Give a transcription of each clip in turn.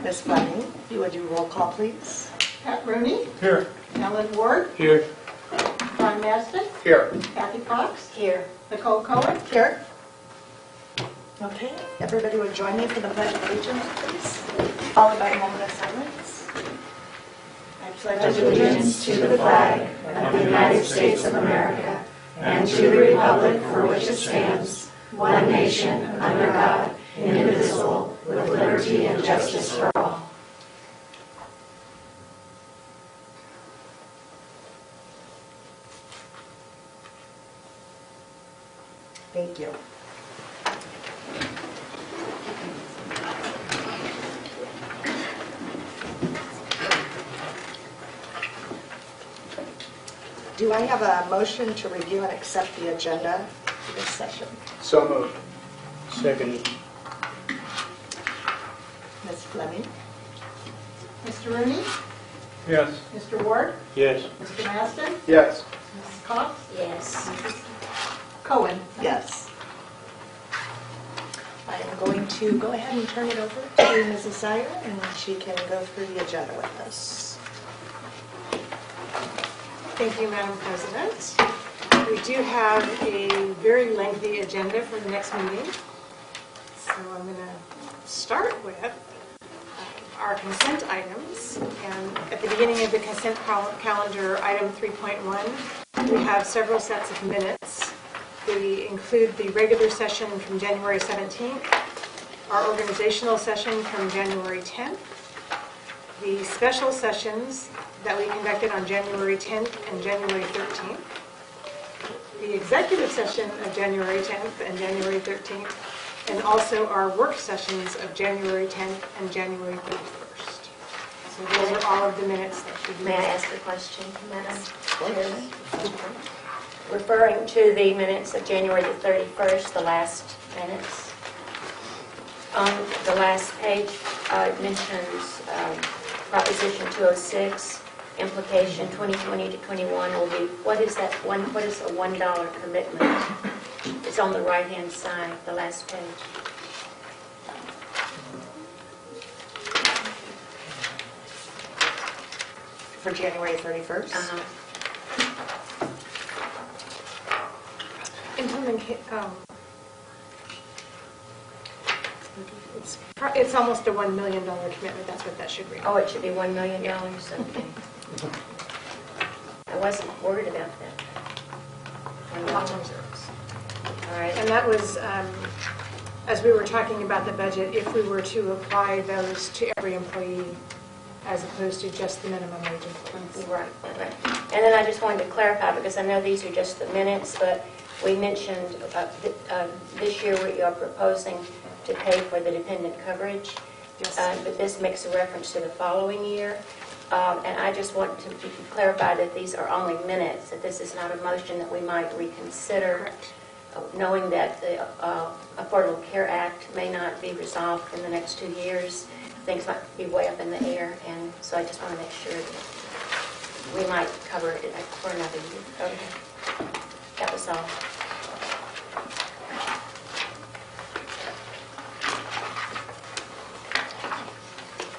Ms. Fleming, if you would do roll call, please. Pat Rooney. Here. Alan Ward. Here. John Maston. Here. Kathy Fox. Here. Nicole Cohen. Here. Okay, everybody would join me for the Pledge of Allegiance, please, followed by a moment of silence. I pledge allegiance to the flag of the United States of America and to the republic for which it stands, one nation, under God, indivisible, with liberty and justice for all. Thank you. Do I have a motion to review and accept the agenda for this session? So moved. Second. Ms. Fleming? Mr. Rooney. Yes. Mr. Ward. Yes. Mr. Maston. Yes. Mrs. Cox. Yes. Cohen. Yes. I am going to go ahead and turn it over to Mrs. Sire, and she can go through the agenda with us. Thank you, Madam President. We do have a very lengthy agenda for the next meeting. So I'm going to start with our consent items. And at the beginning of the consent calendar, item 3.1, we have several sets of minutes. They include the regular session from January 17th, our organizational session from January 10th, the special sessions that we conducted on January 10th and January 13th, the executive session of January 10th and January 13th, and also our work sessions of January 10th and January 31st. So those are all of the minutes that should be. May I ask a question, Madam Chairman? Referring to the minutes of January the 31st, the last minutes, on the last page, it mentions Proposition 206, implication 2020 to 21 will be, what is that one? What is a $1 commitment? It's on the right-hand side, the last page. For January 31st? It's almost a $1 million commitment. That's what that should read. Oh, it should be $1 million? Okay. I wasn't worried about that. All right. And that was, as we were talking about the budget, if we were to apply those to every employee as opposed to just the minimum wage employees. Right. And then I just wanted to clarify, because I know these are just the minutes, but we mentioned this year we are proposing to pay for the dependent coverage. Yes. But this makes a reference to the following year. And I just want to clarify that these are only minutes, that this is not a motion that we might reconsider. Correct. Knowing that the Affordable Care Act may not be resolved in the next 2 years, things might be way up in the air, and so I just want to make sure that we might cover it for another year. Okay. That was all.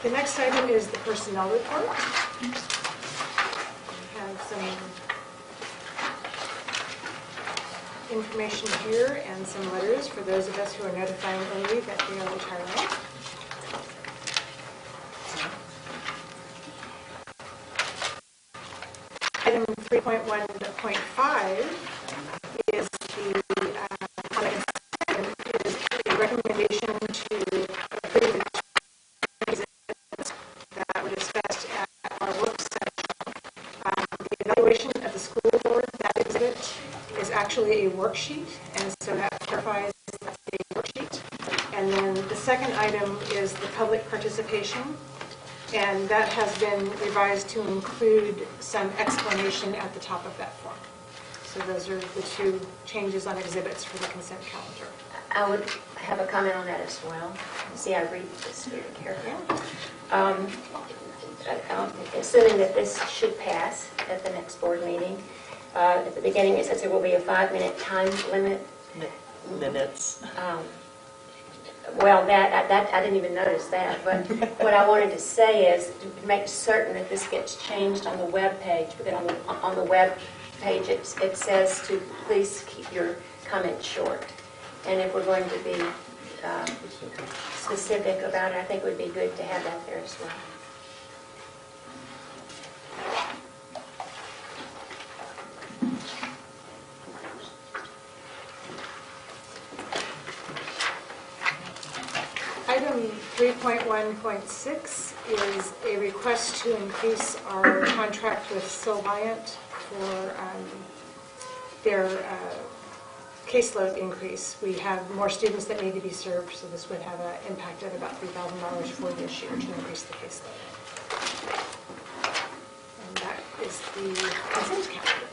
The next item is the personnel report. We have some information here and some letters for those of us who are notifying early that we are retiring. Item 3.1.5 is the recommendation to approve the that were discussed at our work session. The evaluation of the school board, that exhibit, is actually a worksheet, and so that clarifies a worksheet. And then the second item is the public participation, and that has been revised to include some explanation at the top of that form. So those are the two changes on exhibits for the consent calendar. I would have a comment on that as well. See, I read this very carefully. Assuming that this should pass at the next board meeting, at the beginning it says there will be a 5-minute time limit. Minutes. Well, that I didn't even notice that, but what I wanted to say is to make certain that this gets changed on the web page, because on the web page it says to please keep your comments short. And if we're going to be specific about it, I think it would be good to have that there as well. Item 3.1.6 is a request to increase our contract with Soliant for their caseload increase. We have more students that need to be served, so this would have an impact of about $3,000 for this year to increase the caseload. And that is the consent calendar.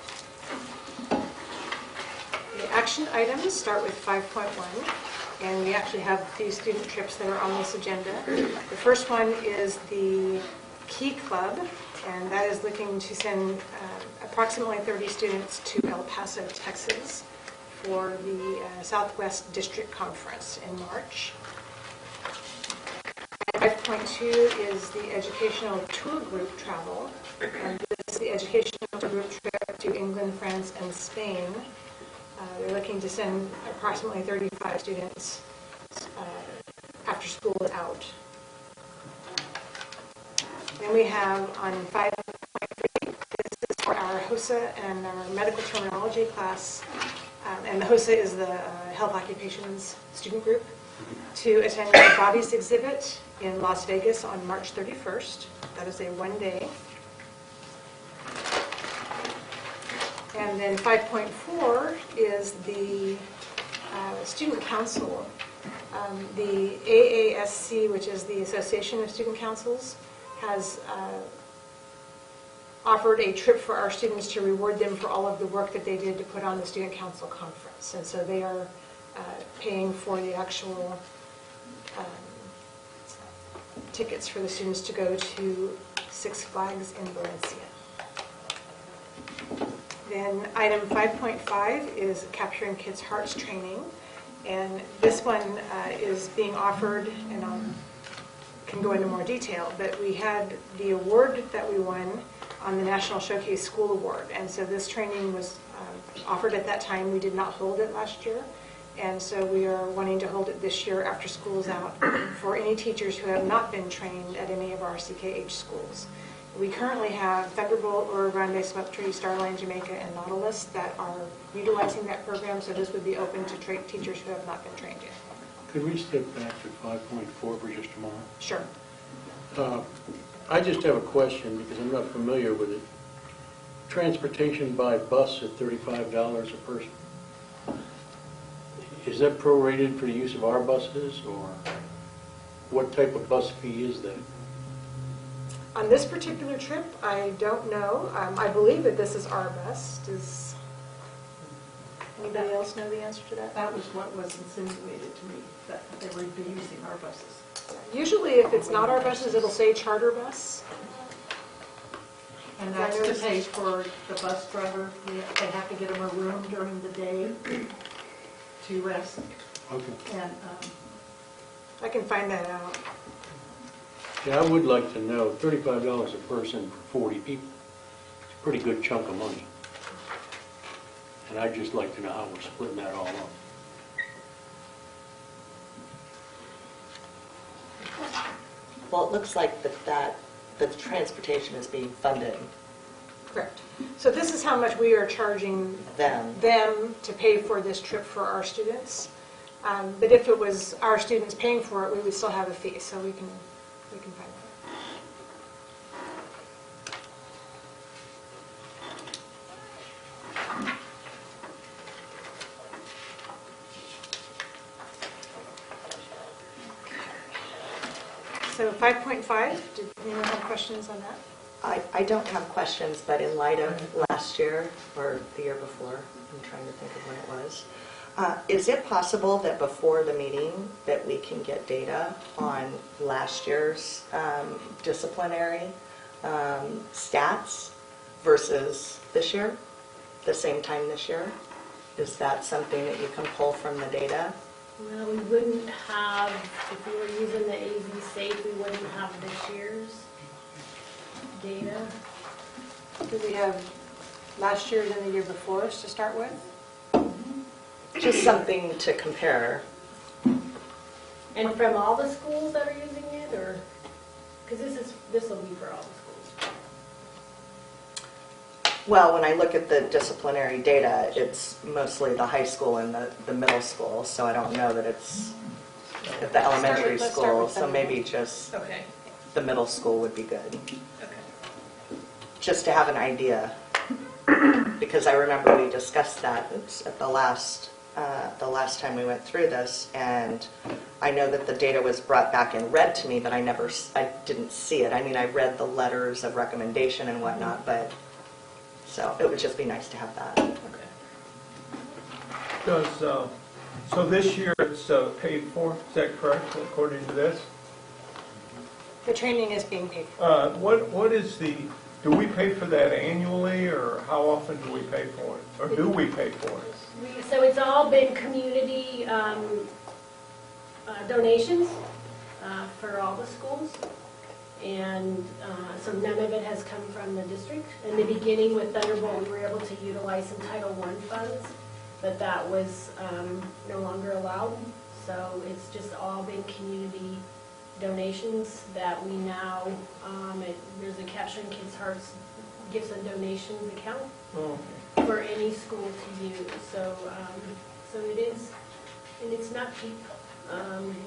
The action items start with 5.1. And we actually have these student trips that are on this agenda. The first one is the Key Club, and that is looking to send approximately 30 students to El Paso, Texas for the Southwest District Conference in March. 5.2 is the educational tour group travel, and this is the educational tour group trip to England, France, and Spain. They're looking to send approximately 35 students after school is out. Then we have on 5.3, this is for our HOSA and our medical terminology class, and the HOSA is the Health Occupations student group, to attend the Bodies exhibit in Las Vegas on March 31st. That is a one-day. And then 5.4 is the student council. The AASC, which is the Association of Student Councils, has offered a trip for our students to reward them for all of the work that they did to put on the Student Council Conference. And so they are paying for the actual tickets for the students to go to Six Flags in Valencia. Then item 5.5 is Capturing Kids' Hearts training. And this one is being offered, and I can go into more detail, but we had the award that we won on the National Showcase School Award. And so this training was offered at that time. We did not hold it last year. And so we are wanting to hold it this year after school's out for any teachers who have not been trained at any of our CKH schools. We currently have Thunderbolt, Oro Grande, Smoke Tree, Starline, Jamaica, and Nautilus that are utilizing that program, so this would be open to teachers who have not been trained yet. Could we step back to 5.4 for just a moment? Sure. I just have a question because I'm not familiar with it. Transportation by bus at $35 a person. Is that prorated for the use of our buses, or what type of bus fee is that? On this particular trip, I don't know. I believe that this is our bus. Does anybody else know the answer to that? That was what was insinuated to me, that they would be using our buses. Usually, if it's not our buses, it'll say charter bus. And that's to pay for the bus driver. They have to get them a room during the day to rest. Okay. And I can find that out. Yeah, I would like to know, $35 a person for 40 people. It's a pretty good chunk of money. And I'd just like to know how we're splitting that all up. Well, it looks like that the transportation is being funded Correct. So this is how much we are charging them. to pay for this trip for our students. But if it was our students paying for it, we would still have a fee, so we can find that. So 5.5, did anyone have questions on that? I don't have questions, but in light of last year or the year before, I'm trying to think of when it was, is it possible that before the meeting that we can get data on last year's disciplinary stats versus this year, the same time this year? Is that something that you can pull from the data? Well, we wouldn't have, if we were using the AZ Safe, we wouldn't have this year's data. Do we have last year's and the year before's to start with? Just something to compare. And from all the schools that are using it, or, because this will be for all the schools. Well, when I look at the disciplinary data, it's mostly the high school and the middle school, so I don't know that it's at the elementary Let's start school, with so them. maybe just Okay. the middle school would be good, Okay. just to have an idea. Because I remember we discussed that at the last time we went through this, and I know that the data was brought back and read to me, but I didn't see it. I mean, I read the letters of recommendation and whatnot, but, so it would just be nice to have that. Okay. Does, so this year it's paid for, is that correct, according to this? The training is being paid for. What is do we pay for that annually, or how often do we pay for it? Or do we pay for it? So it's all been community donations for all the schools. And so none of it has come from the district. In the beginning with Thunderbolt, we were able to utilize some Title I funds, but that was no longer allowed. So it's just all been community donations that we now, there's a Capturing Kids' Hearts Gifts and Donations account Oh, for any school to use. So, so it is, and it's not cheap.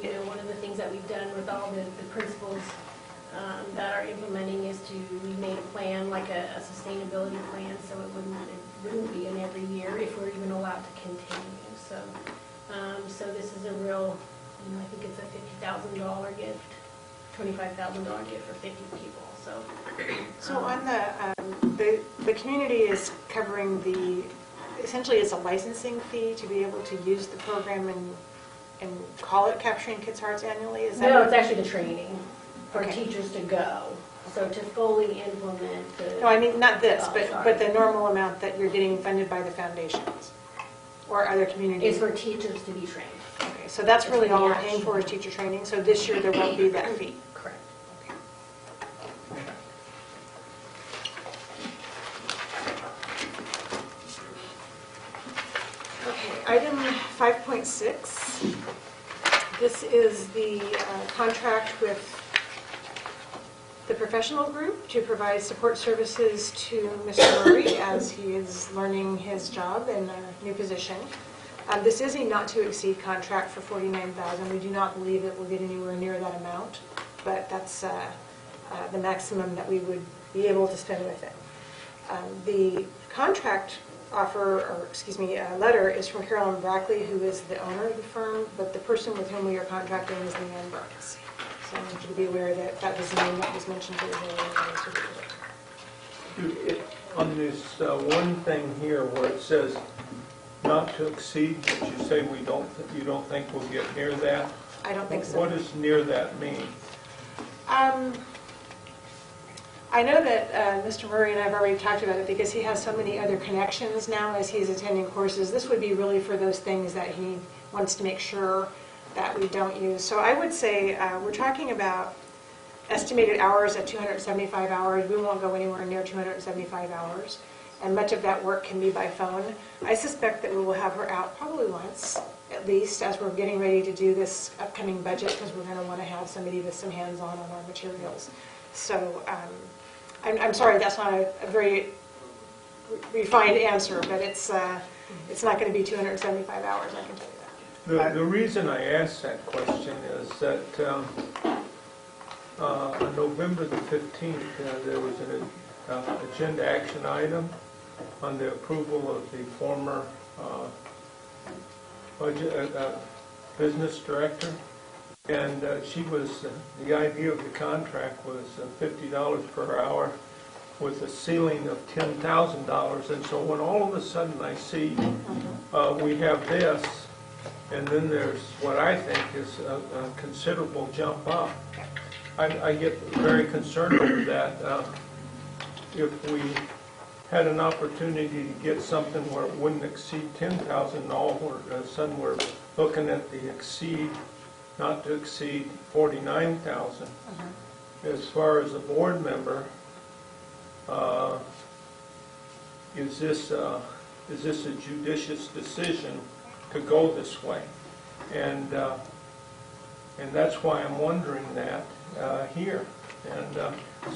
You know, one of the things that we've done with all the principals that are implementing is we made a plan, like a sustainability plan, so it wouldn't be an every year if we're even allowed to continue. So, so this is a real, you know, I think it's a $50,000 gift, $25,000 gift for 50 people. So on the community is covering essentially it's a licensing fee to be able to use the program and call it Capturing Kids' Hearts annually? Is that No, what- it's actually the training for Okay. teachers to go. So to fully implement the. No, I mean, not this, Oh, but sorry. the normal amount that you're getting funded by the foundations or other communities. Is for teachers to be trained. Okay, so that's really It's for all the we're paying action. for is teacher training, so this year there won't be that fee. Correct. Okay, item 5.6. This is the contract with the professional group to provide support services to Mr. Murray as he is learning his job in a new position. This is a not-to-exceed contract for $49,000. We do not believe it will get anywhere near that amount, but that's the maximum that we would be able to spend with it. The contract letter is from Carolyn Brackley, who is the owner of the firm, but the person with whom we are contracting is Leanne Brooks. So I want you to be aware that that was the name that was mentioned to the On this one thing here where it says not to exceed, but you say you don't think we'll get near that? I don't think so. What does near that mean? I know that Mr. Murray and I have already talked about it because he has so many other connections now as he's attending courses. This would be really for those things that he wants to make sure that we don't use. So I would say we're talking about estimated hours at 275 hours. We won't go anywhere near 275 hours. And much of that work can be by phone. I suspect that we will have her out probably once, at least, as we're getting ready to do this upcoming budget, because we're going to want to have somebody with some hands-on on our materials. So I'm sorry, that's not a very refined answer, but it's not going to be 275 hours, I can tell you that. The reason I asked that question is that on November the 15th, there was an agenda action item on the approval of the former business director. And the idea of the contract was $50 per hour with a ceiling of $10,000. And so when all of a sudden I see we have this, and then there's what I think is a considerable jump up, I get very concerned over that. If we had an opportunity to get something where it wouldn't exceed $10,000, all of a sudden we're looking at the not to exceed 49,000. As far as a board member, is this a judicious decision to go this way? And that's why I'm wondering that here. And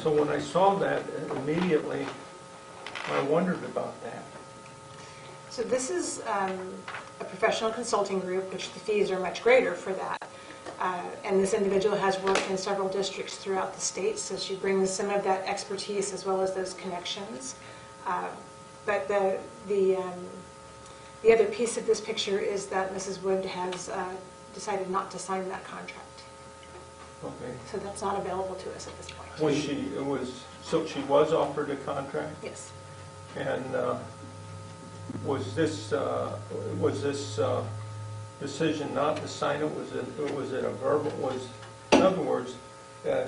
so when I saw that immediately, I wondered about that. So this is a professional consulting group, which the fees are much greater for that. And this individual has worked in several districts throughout the state, so she brings some of that expertise as well as those connections. But the other piece of this picture is that Mrs. Wood has decided not to sign that contract. Okay. So that's not available to us at this point. So she was offered a contract? Yes. And was this decision not to sign it, was it a verbal, in other words,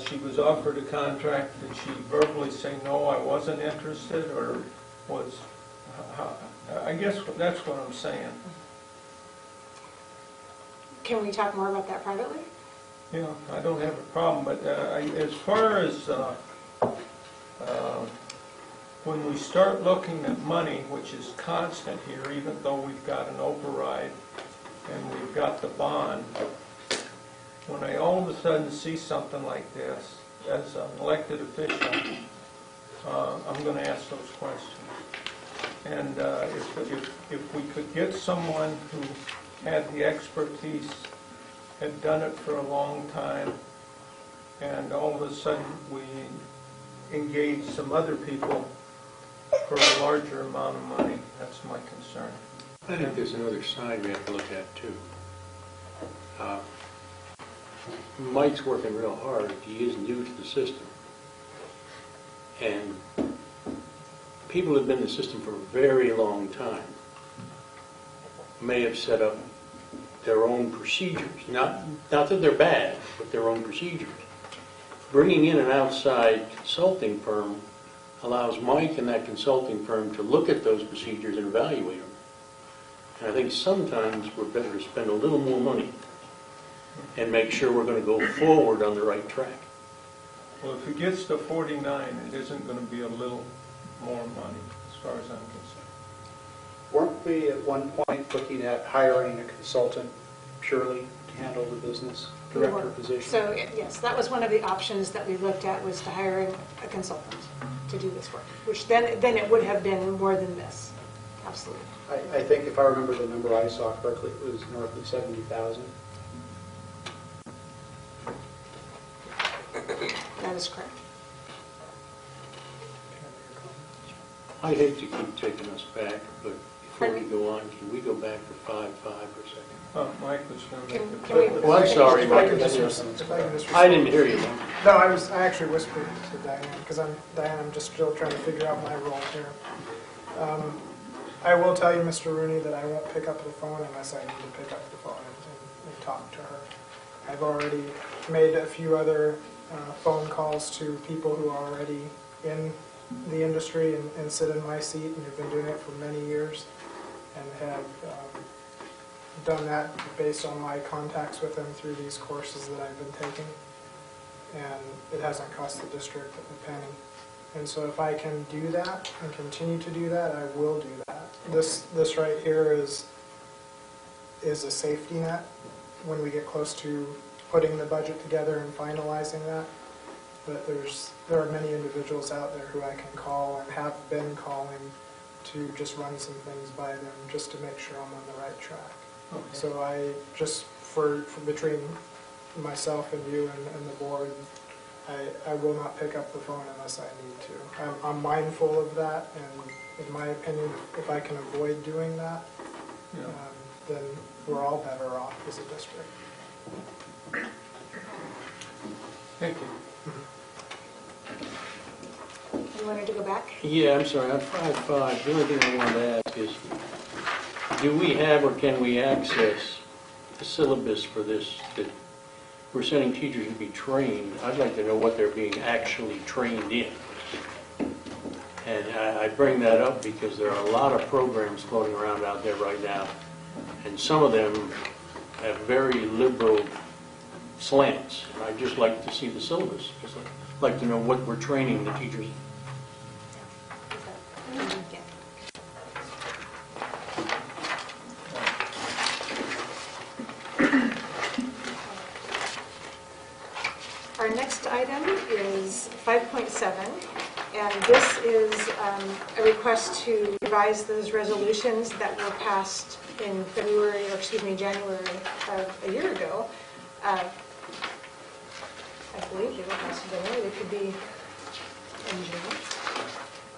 she was offered a contract, did she verbally say, no, I wasn't interested, or was, I guess that's what I'm saying. Can we talk more about that privately? Yeah, I don't have a problem, but as far as when we start looking at money, which is constant here, even though we've got an override and we've got the bond, when I all of a sudden see something like this, as an elected official, I'm going to ask those questions. And if we could get someone who had the expertise, had done it for a long time, and all of a sudden we engage some other people for a larger amount of money, that's my concern. I think there's another side we have to look at too. Mike's working real hard. He is new to the system. And people who have been in the system for a very long time may have set up their own procedures. Not that they're bad, but their own procedures. Bringing in an outside consulting firm allows Mike and that consulting firm to look at those procedures and evaluate them. And I think sometimes we're better to spend a little more money and make sure we're going to go forward on the right track. Well, if it gets to 49, it isn't going to be a little more money, as far as I'm concerned. Weren't we at one point looking at hiring a consultant purely to handle the business director position? So yes, that was one of the options that we looked at, was to hire a consultant to do this work, which then it would have been more than this. Absolutely. I think if I remember the number I saw correctly, it was north of 70,000. That is correct. I hate to keep taking us back, but before we go on, can we go back to 5.5 for a second? Mike was going to make Can we- Well, I'm sorry, If I Mike. could just I didn't hear you. No, I actually whispered to Diane, because I'm just still trying to figure out my role here. I will tell you, Mr. Rooney, that I won't pick up the phone unless I need to pick up the phone and talk to her. I've already made a few other phone calls to people who are already in the industry and sit in my seat and have been doing it for many years, and have done that based on my contacts with them through these courses that I've been taking. And it hasn't cost the district a penny. And so if I can do that and continue to do that, I will do that. This right here is a safety net when we get close to putting the budget together and finalizing that. But there are many individuals out there who I can call and have been calling to just run some things by them just to make sure I'm on the right track. Okay. So I just, for between myself and you and the board, I will not pick up the phone unless I need to. I'm mindful of that, and in my opinion, if I can avoid doing that, then we're all better off as a district. Thank you. You wanted to go back? Yeah, I'm sorry, on 5.5, the only thing I wanted to ask is, do we have or can we access the syllabus for this? That we're sending teachers to be trained. I'd like to know what they're being actually trained in. And I bring that up because there are a lot of programs floating around out there right now, and some of them have very liberal slants. And I'd just like to see the syllabus, just like to know what we're training the teachers. Our next item is 5.7, and this is a request to revise those resolutions that were passed in January of a year ago. I believe they were passed in January. They could be in June.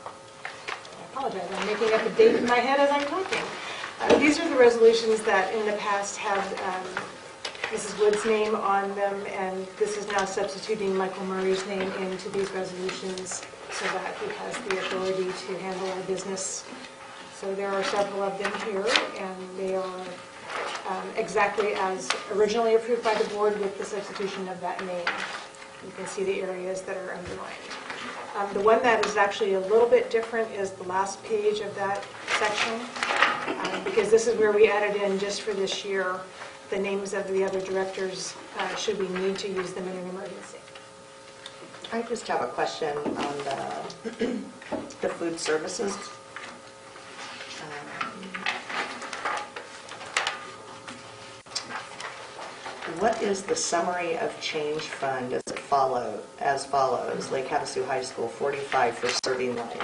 I apologize. I'm making up a date in my head as I'm talking. These are the resolutions that in the past had Mrs. Wood's name on them, and this is now substituting Michael Murray's name into these resolutions so that he has the authority to handle our business. So there are several of them here, and they are exactly as originally approved by the board with the substitution of that name. You can see the areas that are underlined. The one that is actually a little bit different is the last page of that section, because this is where we added in just for this year the names of the other directors should we need to use them in an emergency. I just have a question on the food services. What is the summary of change fund as follows? Lake Havasu High School, 45 for serving line.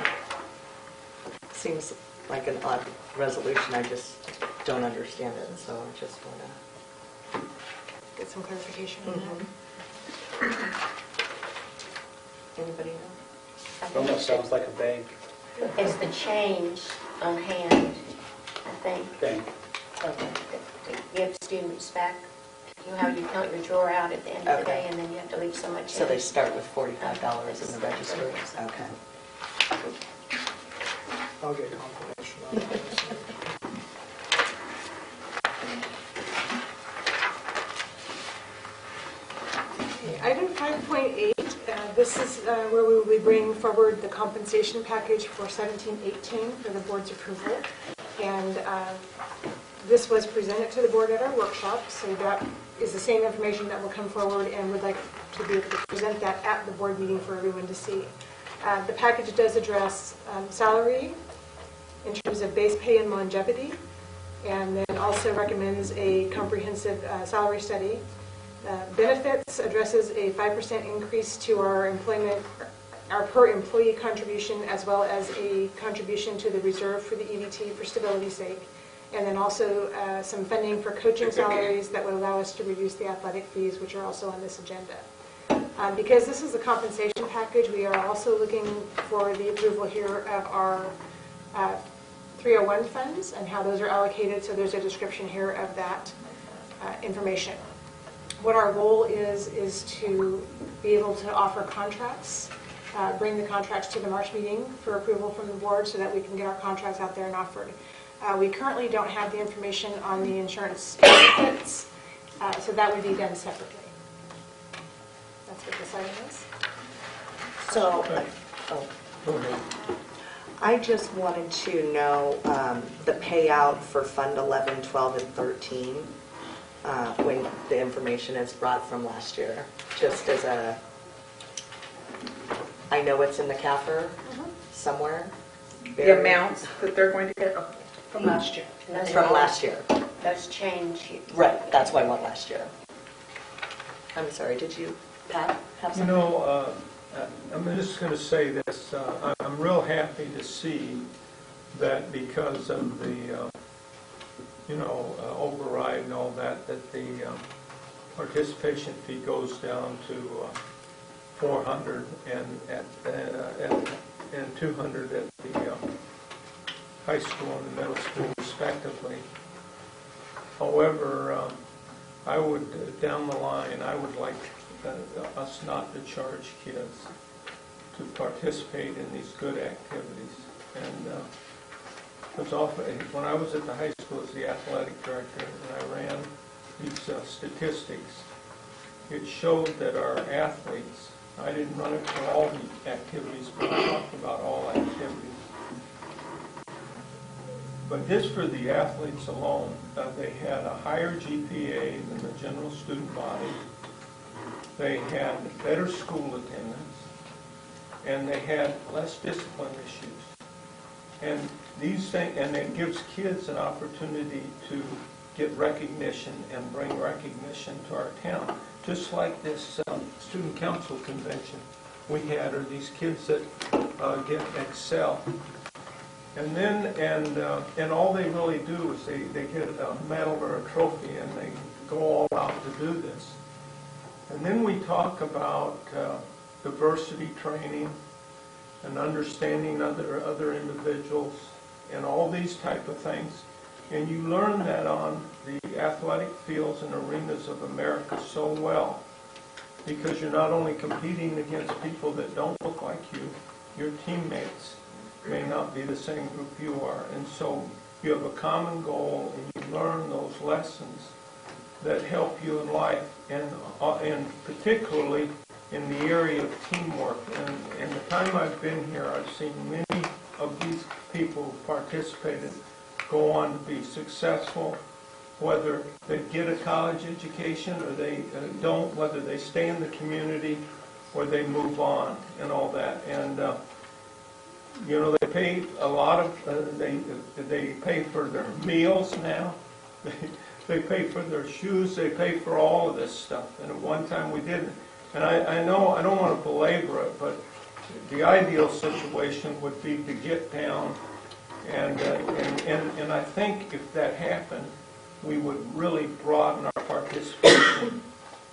Seems like an odd resolution. I just don't understand it, so I just want to get some clarification on that. Anybody know? It almost sounds like a bank It's the change on hand, I think, thing. to give students back. You know how you count your drawer out at the end of the day, and then you have to leave so much So in. they start with $45 in the register? Okay. I'll get confirmation on that. Item 5.8, this is where we will be bringing forward the compensation package for 17-18 for the board's approval. And this was presented to the board at our workshop, so that is the same information that will come forward, and would like to be able to present that at the board meeting for everyone to see. The package does address salary in terms of base pay and longevity, and then also recommends a comprehensive salary study. Benefits addresses a 5% increase to our per employee contribution, as well as a contribution to the reserve for the EBT for stability's sake. And then also some funding for coaching salaries that would allow us to reduce the athletic fees, which are also on this agenda. Because this is a compensation package, we are also looking for the approval here of our 301 funds and how those are allocated. So there's a description here of that information. What our goal is to be able to offer contracts, bring the contracts to the March meeting for approval from the board so that we can get our contracts out there and offered. We currently don't have the information on the insurance benefits, so that would be done separately. That's what this item is. So, Go ahead. I just wanted to know the payout for Fund 11, 12, and 13 when the information is brought from last year. Just as a, I know it's in the CAFR somewhere. The amounts that they're going to get from last year. From last year. Those change. Right, that's why I went last year. I'm sorry, did you, Pat, have You something? know, I'm just going to say this. I'm real happy to see that because of the, override and all that, that the participation fee goes down to 400 and 200 at the high school and the middle school respectively. However, I would, down the line, I would like us not to charge kids to participate in these good activities. And it's often, when I was at the high school as the athletic director and I ran these statistics, it showed that our athletes, I didn't run it for all the activities, but I talked about all activities. But just for the athletes alone, they had a higher GPA than the general student body. They had better school attendance, and they had less discipline issues. And these things, and it gives kids an opportunity to get recognition and bring recognition to our town. Just like this student council convention we had, are these kids that excel. And then, and all they really do is they get a medal or a trophy, and they go all out to do this. And then we talk about diversity training and understanding other individuals and all these type of things. And you learn that on the athletic fields and arenas of America so well, because you're not only competing against people that don't look like you, your teammates may not be the same group you are. And so you have a common goal, and you learn those lessons that help you in life, and particularly in the area of teamwork. And in the time I've been here, I've seen many of these people who participated go on to be successful, whether they get a college education or they don't, whether they stay in the community or they move on and all that. And you know, they pay a lot of, they pay for their meals now. They pay for their shoes. They pay for all of this stuff. And at one time we didn't. And I know, I don't want to belabor it, but the ideal situation would be to get down, and I think if that happened, we would really broaden our participation.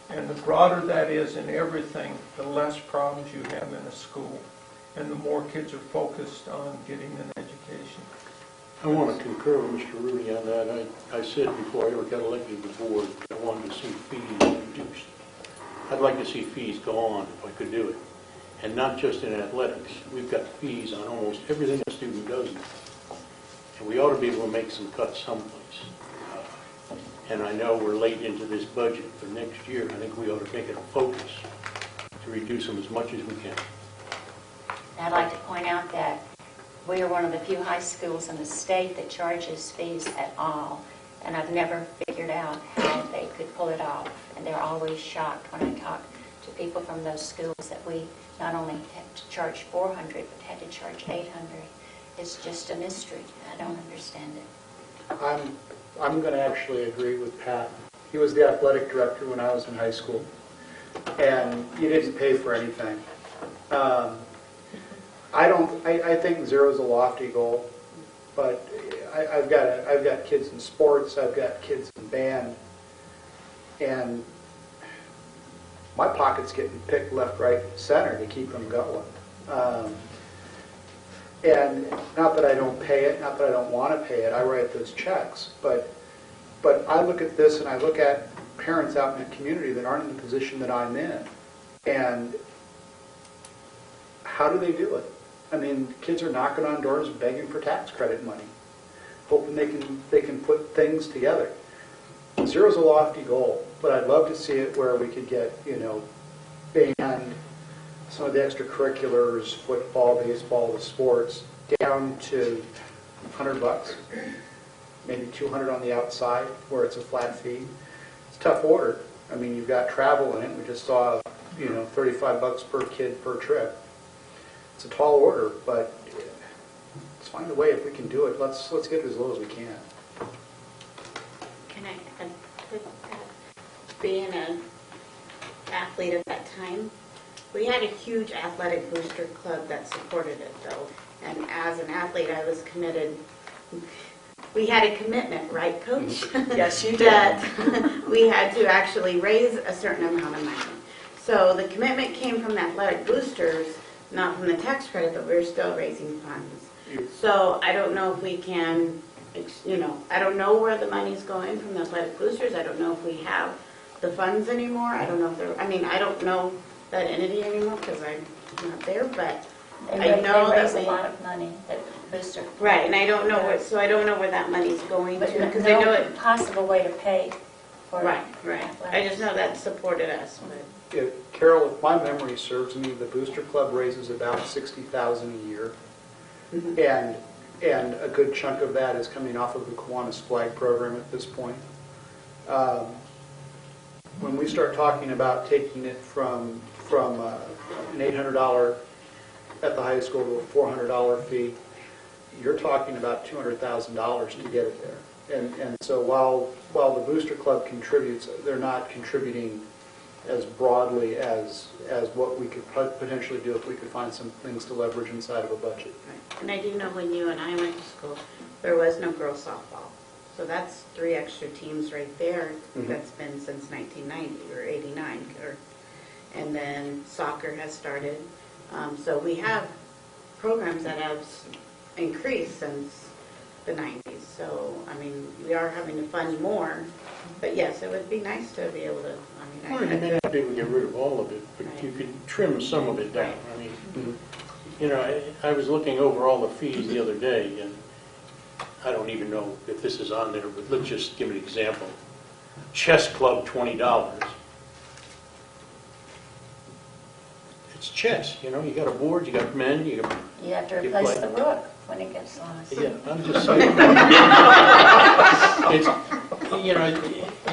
And the broader that is in everything, the less problems you have in a school, and the more kids are focused on getting an education. I want to concur with Mr. Rooney on that. I said before I ever got elected to the board, I wanted to see fees reduced. I'd like to see fees go on if I could do it. And not just in athletics. We've got fees on almost everything a student does now. And we ought to be able to make some cuts someplace. And I know we're late into this budget for next year. I think we ought to make it a focus to reduce them as much as we can. I'd like to point out that we are one of the few high schools in the state that charges fees at all. And I've never figured out how they could pull it off. And they're always shocked when I talk to people from those schools that we not only had to charge $400, but had to charge $800. It's just a mystery. I don't understand it. I'm going to actually agree with Pat. He was the athletic director when I was in high school, and you didn't pay for anything. I think zero is a lofty goal, but I've got kids in sports, I've got kids in band, and my pocket's getting picked left, right, center to keep them going. And not that I don't pay it, not that I don't want to pay it, I write those checks, but I look at this and I look at parents out in the community that aren't in the position that I'm in, and how do they do it? I mean, kids are knocking on doors begging for tax credit money, hoping they can put things together. Zero's a lofty goal, but I'd love to see it where we could get, band, some of the extracurriculars, football, baseball, the sports, down to $100, maybe $200 on the outside where it's a flat fee. It's a tough order. I mean, you've got travel in it. We just saw, $35 per kid per trip. It's a tall order, but let's find a way if we can do it. Let's get it as low as we can. Can I being an athlete at that time, we had a huge athletic booster club that supported it, though. And as an athlete, I was committed. We had a commitment, right, Coach? Yes, you did. That we had to actually raise a certain amount of money. So the commitment came from the athletic boosters, not from the tax credit, but we're still raising funds. So I don't know if we can, I don't know where the money's going from the athletic boosters. I don't know if we have the funds anymore. I don't know if they're, I don't know that entity anymore because I'm not there, but I know they raise that a lot of money at Booster. Right, and I don't know where that money's going to, because I know no it. possible way to pay for Right. athletics. I just know that supported us. Carol, if my memory serves me, the Booster Club raises about $60,000 a year. Mm-hmm. And and a good chunk of that is coming off of the Kiwanis Flag program at this point. When we start talking about taking it from an $800 at the high school to a $400 fee, you're talking about $200,000 to get it there. And so while the Booster Club contributes, they're not contributing as broadly as what we could potentially do if we could find some things to leverage inside of a budget. And I do know when you and I went to school, there was no girls softball. So that's 3 extra teams right there. That's been since 1990 or 89. And then soccer has started. So we have programs that have increased since the 90s. So, I mean, we are having to fund more. But yes, it would be nice to be able to, Well, you may not be able to get rid of all of it, but you could trim some of it down. I mean, you know, I was looking over all the fees the other day, and I don't even know if this is on there, but let's just give an example. Chess club, $20. It's chess, you know, you got a board, you got men, you got... You have to replace the rook when it gets lost. Yeah, I'm just saying. It's, you know,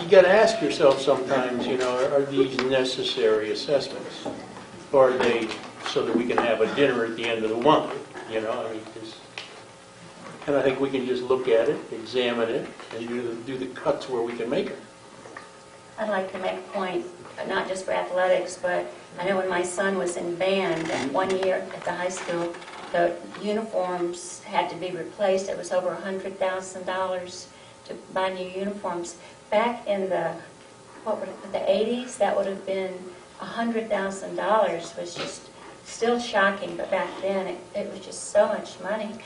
you got to ask yourself sometimes, you know, are these necessary assessments? Or are they so that we can have a dinner at the end of the month? You know, I mean, and I think we can just look at it, examine it, and do the cuts where we can make it. I'd like to make a point, not just for athletics, but I know when my son was in band, that 1 year at the high school, the uniforms had to be replaced. It was over $100,000 to buy new uniforms. Back in the 80s, that would have been $100,000, was just still shocking, but back then it was just so much money.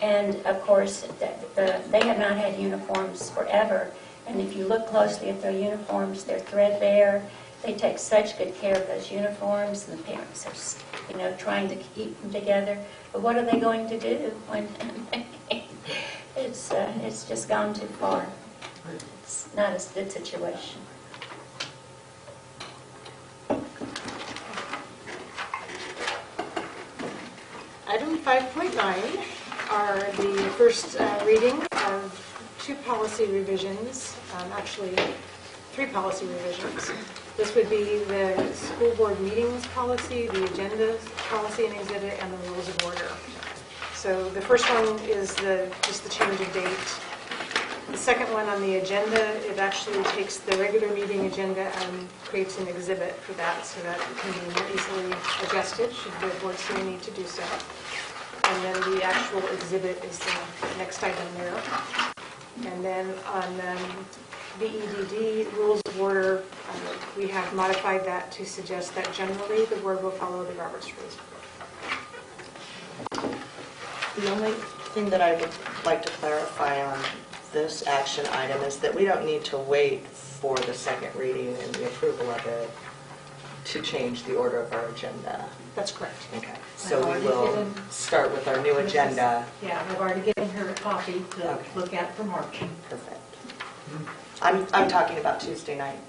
And of course, they have not had uniforms forever. And if you look closely at their uniforms, they're threadbare. They take such good care of those uniforms, and the parents are, you know, trying to keep them together. But what are they going to do when it's just gone too far? It's not a good situation. Item 5.9 are the first reading of 2 policy revisions, actually 3 policy revisions. This would be the school board meetings policy, the agenda policy and exhibit, and the rules of order. So the first one is just the change of date. The second one on the agenda, it actually takes the regular meeting agenda and creates an exhibit for that so that it can be more easily adjusted should the board see a need to do so. And then the actual exhibit is the next item there. And then on BEDD, rules of order, we have modified that to suggest that generally the board will follow the Roberts Rules. The only thing that I would like to clarify on this action item is that we don't need to wait for the second reading and the approval of it to change the order of our agenda. That's correct. Okay. So we will start with our new agenda. Yeah, I've already given her a copy to look at for March. Perfect. I'm talking about Tuesday night.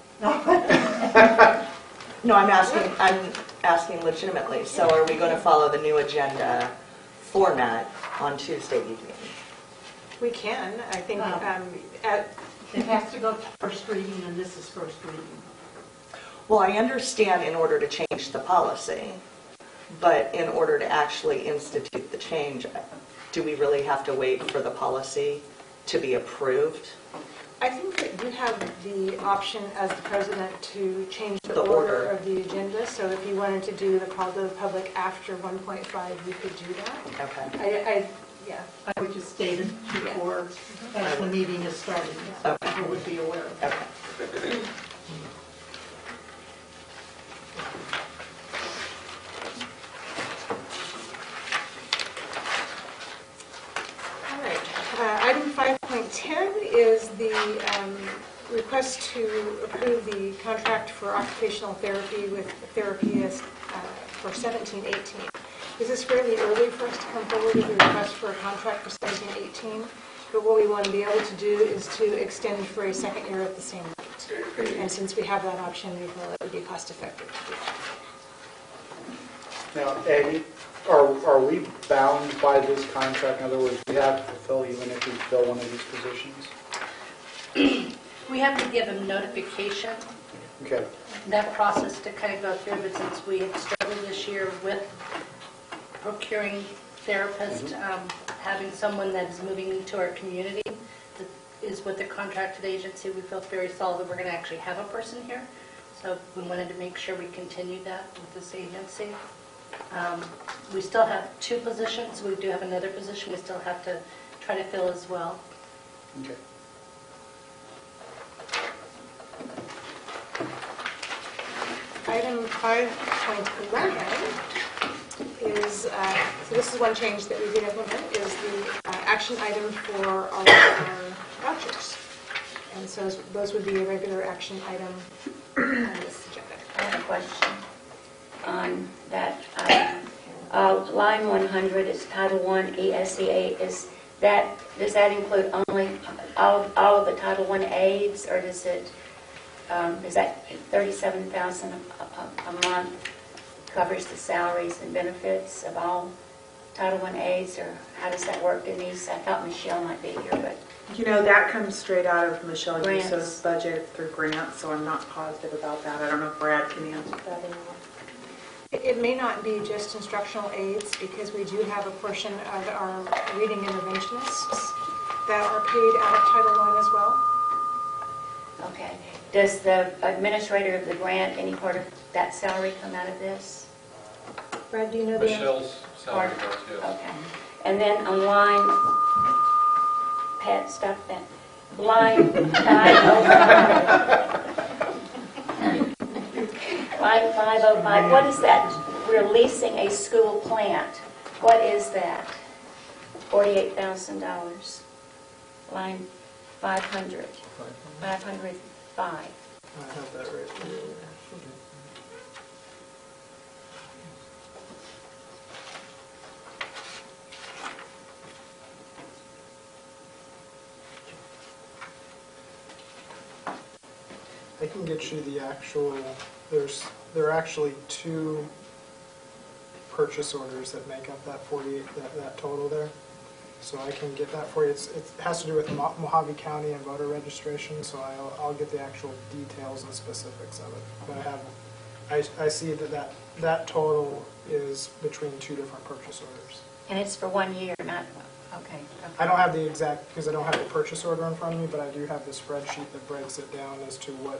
No, I'm asking legitimately. So are we going to follow the new agenda format on Tuesday evening? We can. I think It has to go to first reading, and this is first reading. Well, I understand in order to change the policy, but in order to actually institute the change, do we really have to wait for the policy to be approved? I think that you have the option as the president to change the order of the agenda. So if you wanted to do the call to the public after 1.5, you could do that. Okay. I would just state it before as the meeting is starting, so people would be aware of it. Okay. All right. Item 5.10 is the request to approve the contract for occupational therapy with therapists for 17-18. This is fairly early for us to come forward with a request for a contract for 17-18, but what we want to be able to do is to extend for a second year at the same rate. And since we have that option, we feel it would be cost effective to do that. Now, Aggie, Are we bound by this contract? In other words, we have to fulfill even if we fill one of these positions? We have to give them notification, Okay. that process to kind of go through, but since we have struggled this year with procuring therapists, having someone that is moving into our community, that is with the contracted agency, we felt very solid that we're going to actually have a person here. So we wanted to make sure we continued that with this agency. We still have 2 positions. We do have another position we still have to try to fill as well. Okay. Item 5.11 is, so this is one change that we did implement, is the action item for all of our vouchers. And so those would be a regular action item on this agenda. I have a question on that. Line 100 is Title I ESEA. Does that include only all of the Title I aides, or does it, is that $37,000 a month covers the salaries and benefits of all Title I aides, or how does that work, Denise? I thought Michelle might be here, but You know, that comes straight out of Michelle Grants. Yusso's budget through grants, so I'm not positive about that. I don't know if Brad can answer that or not. It may not be just instructional aides, because we do have a portion of our reading interventionists that are paid out of Title I as well. okay. Does the administrator of the grant, any part of that salary come out of this? Brad, do you know the answer? Michelle's salary does, yes. Okay. And then on line, Pat, stop that. Line 505. Line 505, what is that? We're leasing a school plant. What is that? $48,000. Line 500. 505. I have that right here. I can get you the actual, there are actually 2 purchase orders that make up that 48, that total there. So I can get that for you. It has to do with Mojave County and voter registration, so I'll get the actual details and specifics of it. But I see that total is between 2 different purchase orders. And it's for 1 year, not, okay. I don't have the exact, because I don't have the purchase order in front of me, but I do have the spreadsheet that breaks it down as to what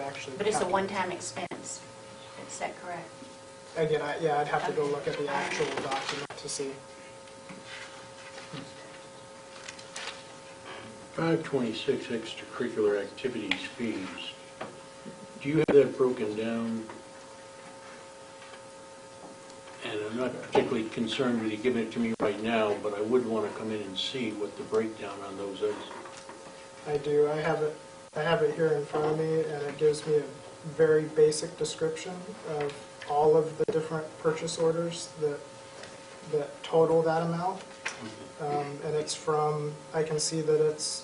actually. But it's a one-time expense. Is that correct? Again, I'd have to go look at the actual document to see. 526 extracurricular activities fees. Do you have that broken down? And I'm not particularly concerned with you giving it to me right now, but I would want to come in and see what the breakdown on those is. I do. I have it here in front of me, and it gives me a very basic description of all of the different purchase orders that total that amount. And it's from, I can see that it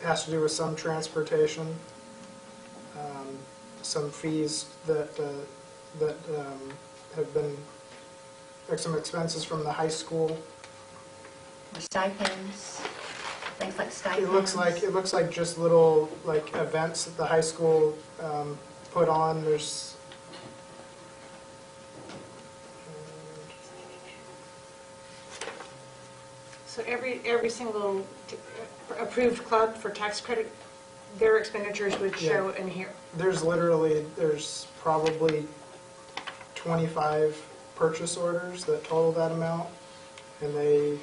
has to do with some transportation, some fees that have been, like some expenses from the high school. Stipends, things like stipends. It looks like just little like events that the high school put on. There's So every single approved club for tax credit, their expenditures would show in here. there's probably 25 purchase orders that total that amount, and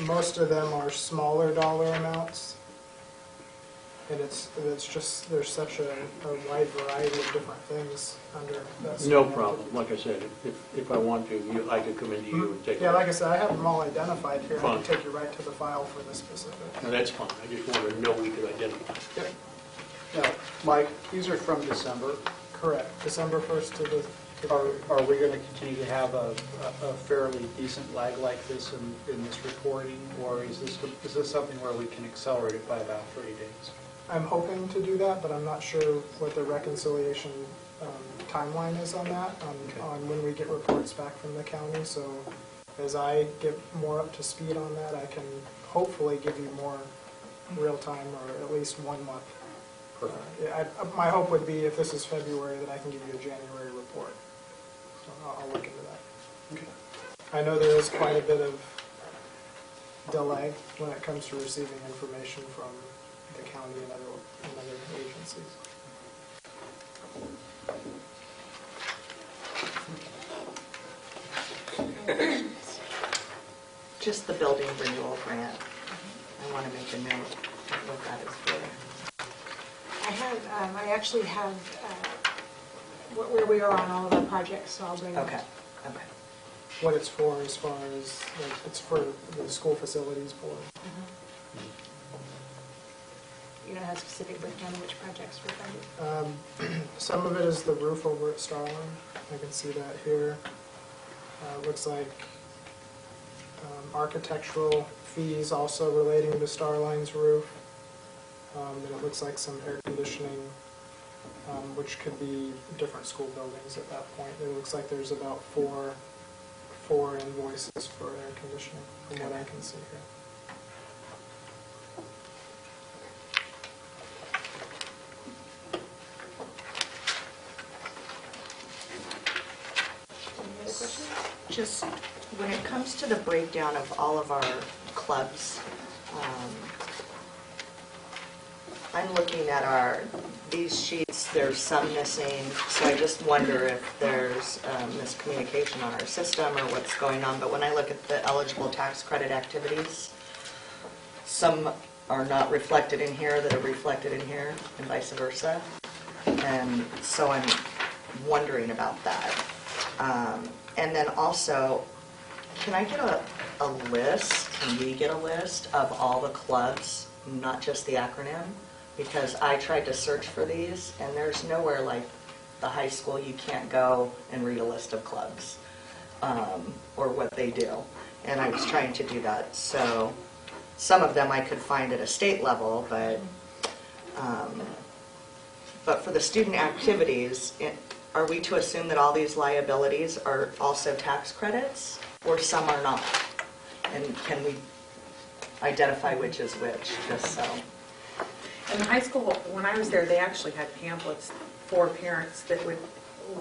most of them are smaller dollar amounts, and it's just, there's such a wide variety of different things under that. No problem. Like I said, if I want to, I could come into you and take a Yeah, look. like I said, I have them all identified here. I Fine. can take you right to the file for the specific. No, that's fine. I just wanted to know we could identify. Yep, Now, Mike, these are from December. correct. December 1st to the. Are we going to continue to have a fairly decent lag like this in this reporting, or is this something where we can accelerate it by about 30 days? I'm hoping to do that, but I'm not sure what the reconciliation timeline is on that, on when we get reports back from the county. So as I get more up to speed on that, I can hopefully give you more real time, or at least 1 month. My hope would be, if this is February, that I can give you a January report. So I'll look into that. Okay. I know there is quite a bit of delay when it comes to receiving information from the county and other agencies. Just the building renewal grant. I want to make a note of what that is for. I actually have where we are on all of our projects, so I'll bring it. Okay. What it's for, as far as, like, it's for the school facilities board. You don't have specific breakdown of which projects we're funding? Some of it is the roof over at Starling. I can see that here. Looks like architectural fees also relating to Starline's roof. And it looks like some air conditioning, which could be different school buildings at that point. It looks like there's about four invoices for air conditioning, from what I can see here. Any other questions? Just when it comes to the breakdown of all of our clubs, I'm looking at these sheets, there's some missing, so I just wonder if there's miscommunication on our system or what's going on. But when I look at the eligible tax credit activities, some are not reflected in here that are reflected in here, and vice versa. And so I'm wondering about that. And then also, can I get a list, can we get a list of all the clubs, not just the acronym? Because I tried to search for these, and there's nowhere like the high school you can't go and read a list of clubs or what they do. And I was trying to do that. So some of them I could find at a state level, but for the student activities, are we to assume that all these liabilities are also tax credits, or some are not? And can we identify which is which, just so? In high school, when I was there, they actually had pamphlets for parents that would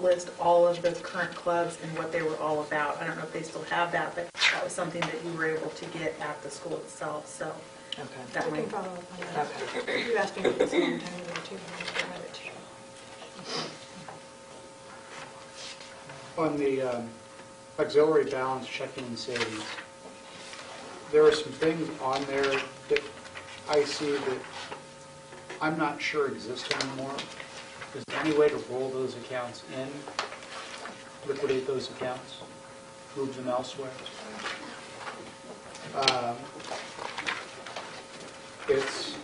list all of the current clubs and what they were all about. I don't know if they still have that, but that was something that you were able to get at the school itself, so Okay. that We can might. follow up on that. Okay. You asked me this a long time ago too. I have it too. On the auxiliary balance checking and savings, there are some things on there that I see that I'm not sure exist anymore. Is there any way to roll those accounts in, liquidate those accounts, move them elsewhere? It's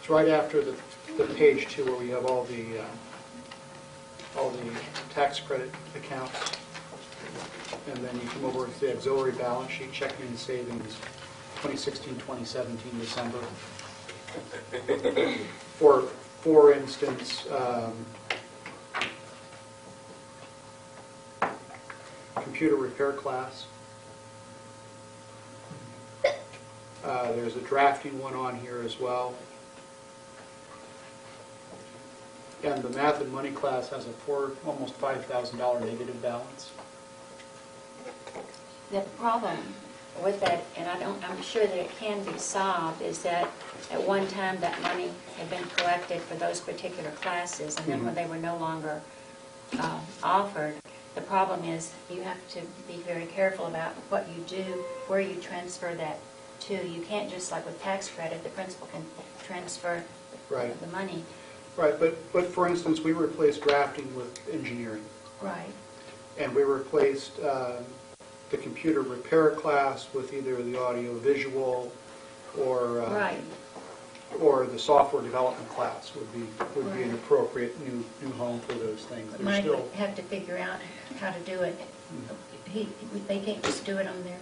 right after the page 2 where we have all the tax credit accounts, and then you come over to the auxiliary balance sheet, checking and savings, 2016-2017 December. For instance, computer repair class. There's a drafting one on here as well. And the math and money class has almost $5,000 negative balance. The problem with that, and I'm sure that it can be solved, is that at one time that money had been collected for those particular classes, and then when they were no longer offered, the problem is you have to be very careful about what you do, where you transfer that to. You can't just, like with tax credit, the principal can transfer Right. the money. Right, but for instance, we replaced drafting with engineering. Right. And we replaced the computer repair class with either the audio visual or Right. or the software development class would be an appropriate new home for those things. But They're Mike still would have to figure out how to do it. They can't just do it on their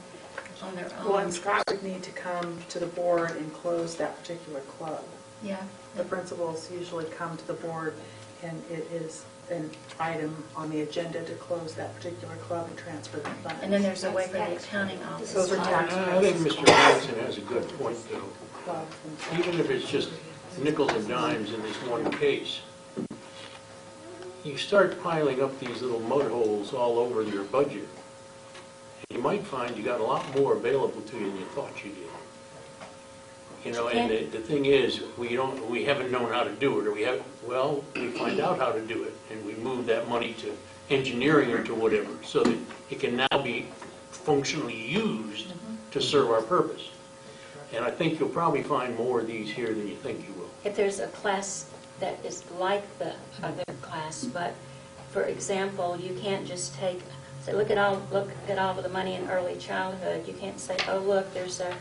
own. Well, and Scott would need to come to the board and close that particular club. Yeah. The principals usually come to the board, and it is an item on the agenda to close that particular club and transfer the funds. And then there's a way for the accounting office. Those are tax I think Mr. Johnson has a good point, though. clubs and- Even if it's just nickels and dimes in this one case, you start piling up these little mud holes all over your budget, and you might find you got a lot more available to you than you thought you did. You know, and the thing is, we haven't known how to do it, or we find out how to do it, and we move that money to engineering or to whatever, so that it can now be functionally used to serve our purpose. And I think you'll probably find more of these here than you think you will. If there's a class that is like the other class, but for example, you can't just say, look at all of the money in early childhood. You can't say, oh, look, there's a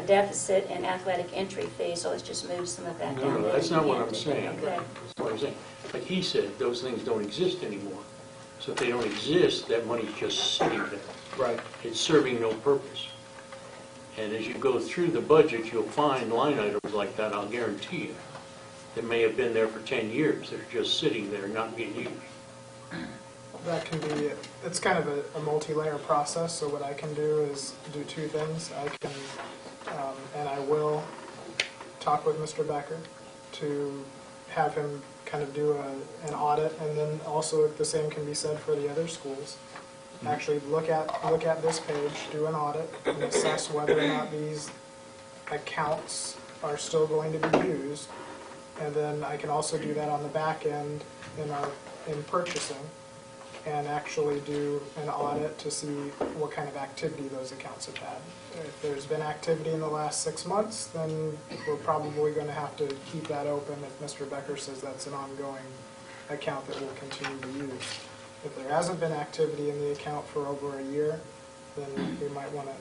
deficit in athletic entry fees, so let's just move some of that down. No, that's not what I'm saying. Okay. That's what I'm saying. Like he said, those things don't exist anymore. So if they don't exist, that money's just sitting there. Right. It's serving no purpose. And as you go through the budget, you'll find line items like that, I'll guarantee you, that may have been there for 10 years. They're just sitting there, not being used. That can be, it's kind of a multi-layer process, so what I can do is do two things. I can, and I will talk with Mr. Becker to have him kind of do an audit, and then also the same can be said for the other schools. Actually look at this page, do an audit, and assess whether or not these accounts are still going to be used. And then I can also do that on the back end in purchasing, and actually do an audit to see what kind of activity those accounts have had. If there's been activity in the last 6 months, then we're probably going to have to keep that open if Mr. Becker says that's an ongoing account that we'll continue to use. If there hasn't been activity in the account for over a year, then we might want to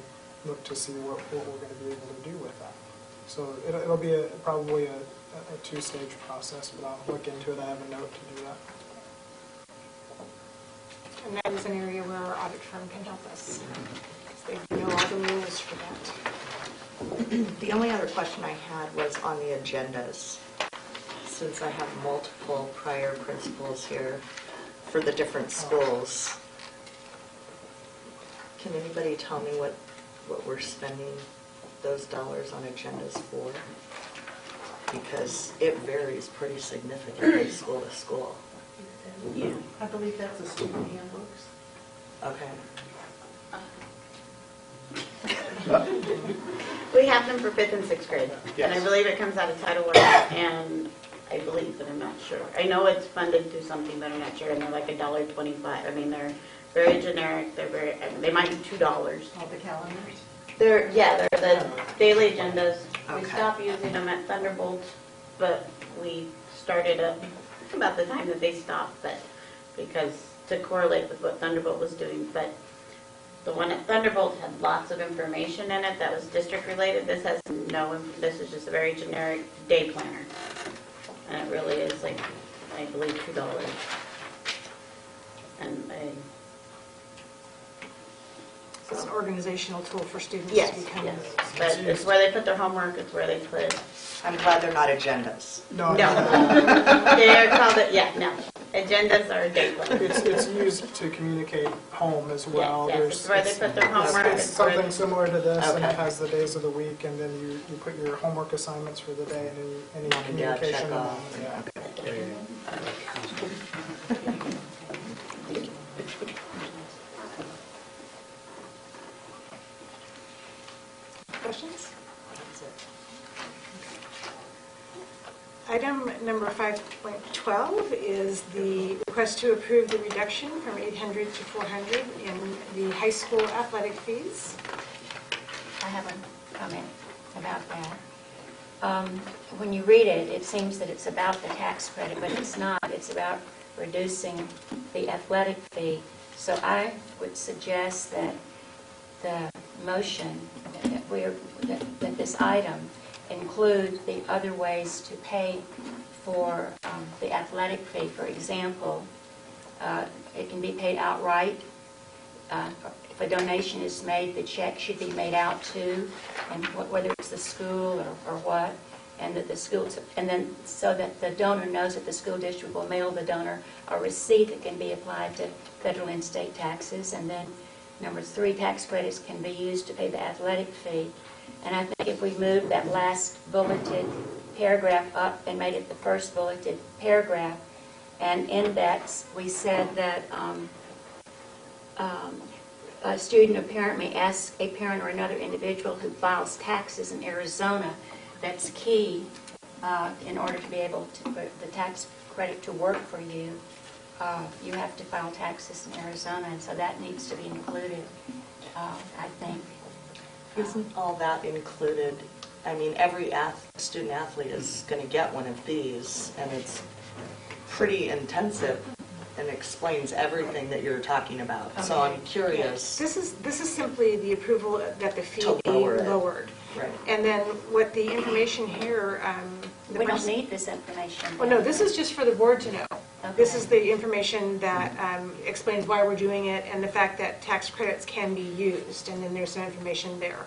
look to see what we're going to be able to do with that. So it'll be probably a two-stage process, but I'll look into it. I have a note to do that. And that is an area where our audit firm can help us, because they know all the rules for that. The only other question I had was on the agendas. Since I have multiple prior principals here for the different schools, can anybody tell me what we're spending those dollars on agendas for? Because it varies pretty significantly school to school. Yeah, I believe that's the student handbooks. Okay. We have them for 5th and 6th grade. And I Yes. believe it comes out of Title I, and I believe, but I'm not sure. I know it's funded through something, but I'm not sure, and they're like $1.25. I mean, they're very generic, they might be $2. All the calendars. They're the daily agendas. We Okay. stopped using them at Thunderbolt, but we started up about the time that they stopped, but because to correlate with what Thunderbolt was doing. But the one at Thunderbolt had lots of information in it that was district related. This has this is just a very generic day planner. And it really is like, I believe, $2. And It's an organizational tool for students yes, to become. yes. But it's where they put their homework, it's where they put, I'm glad they're not agendas. no. They're called no. Agendas are day planners. It's used to communicate home as well. Yes, it's where they put their homework. It's it's where something similar to this, and Okay. it has the days of the week, and then you put your homework assignments for the day, and any Mom and dad check communication. off. Yeah. Questions? Item number 5.12 is the request to approve the reduction from $800 to $400 in the high school athletic fees. I have a comment about that. When you read it, it seems that it's about the tax credit, but it's not. It's about reducing the athletic fee. So I would suggest that the motion, that this item include the other ways to pay for the athletic fee. For example, it can be paid outright. If a donation is made, the check should be made out to, and whether it's the school or what. and that the schools, and then so that the donor knows that the school district will mail the donor a receipt that can be applied to federal and state taxes. And then number 3, tax credits can be used to pay the athletic fee. And I think if we moved that last bulleted paragraph up and made it the first bulleted paragraph, and in that we said that a student or parent may ask a parent or another individual who files taxes in Arizona, that's key in order to be able to, for the tax credit to work for you. You have to file taxes in Arizona, and so that needs to be included, I think. Isn't all that included? I mean, every student athlete is going to get one of these, and it's pretty intensive and explains everything that you're talking about. Okay. So I'm curious. This is simply the approval that the fee be lowered. Right. And then what the information here... we don't need this information. Well, no, this is just for the board to know. Okay. This is the information that explains why we're doing it and the fact that tax credits can be used, and then there's some information there.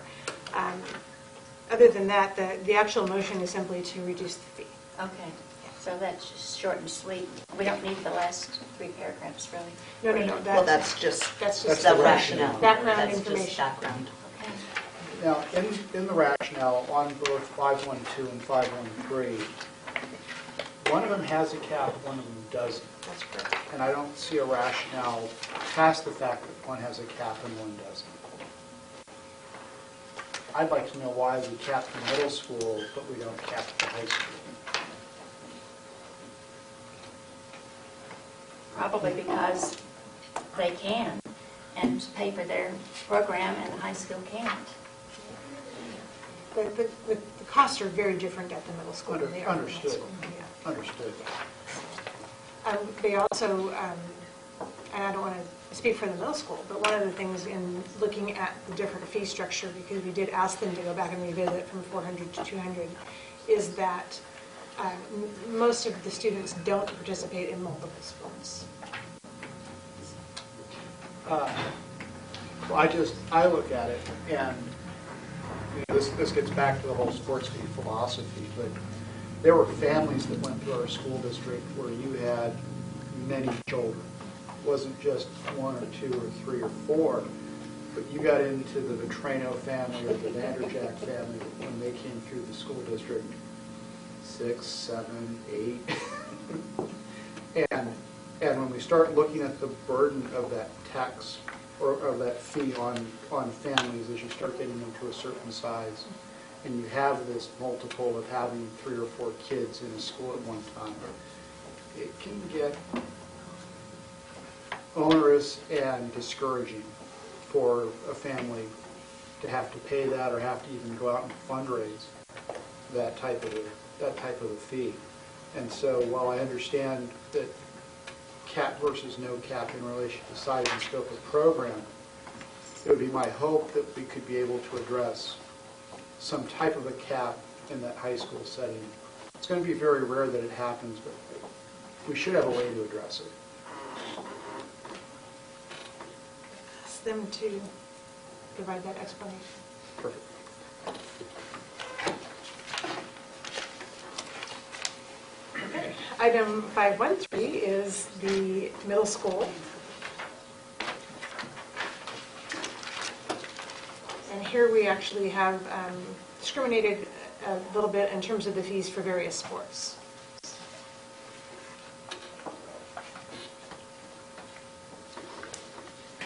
Other than that, the actual motion is simply to reduce the fee. Okay. So that's just short and sweet. We don't need the last 3 paragraphs, really. No. Well, that's just the the rationale. Background that's information. Just background. Okay. Now, in the rationale on both 512 and 513, one of them has a cap, one of them doesn't. That's correct. And I don't see a rationale past the fact that one has a cap and one doesn't. I'd like to know why we cap the middle school, but we don't cap the high school. Probably because they can and pay for their program, and the high school can't. The costs are very different at the middle school than they are at the high Understood. school. Yeah. Understood. They also, and I don't want to speak for the middle school, but one of the things in looking at the different fee structure, because we did ask them to go back and revisit from 400 to 200, is that most of the students don't participate in multiple sports. I look at it, and this gets back to the whole sports fee philosophy, but there were families that went through our school district where you had many children. It wasn't just 1 or 2 or 3 or 4, but you got into the Vitrano family or the Vanderjack family when they came through the school district, 6, 7, 8. And when we start looking at the burden of that tax or of that fee on families as you start getting into a certain size, and you have this multiple of having 3 or 4 kids in a school at one time, it can get onerous and discouraging for a family to have to pay that or have to even go out and fundraise that type of a fee. And so while I understand that cap versus no cap in relation to size and scope of program, it would be my hope that we could be able to address some type of a cap in that high school setting. It's going to be very rare that it happens, but we should have a way to address it. Ask them to provide that explanation. Perfect. Okay. Item 513 is the middle school. And here we actually have discriminated a little bit in terms of the fees for various sports.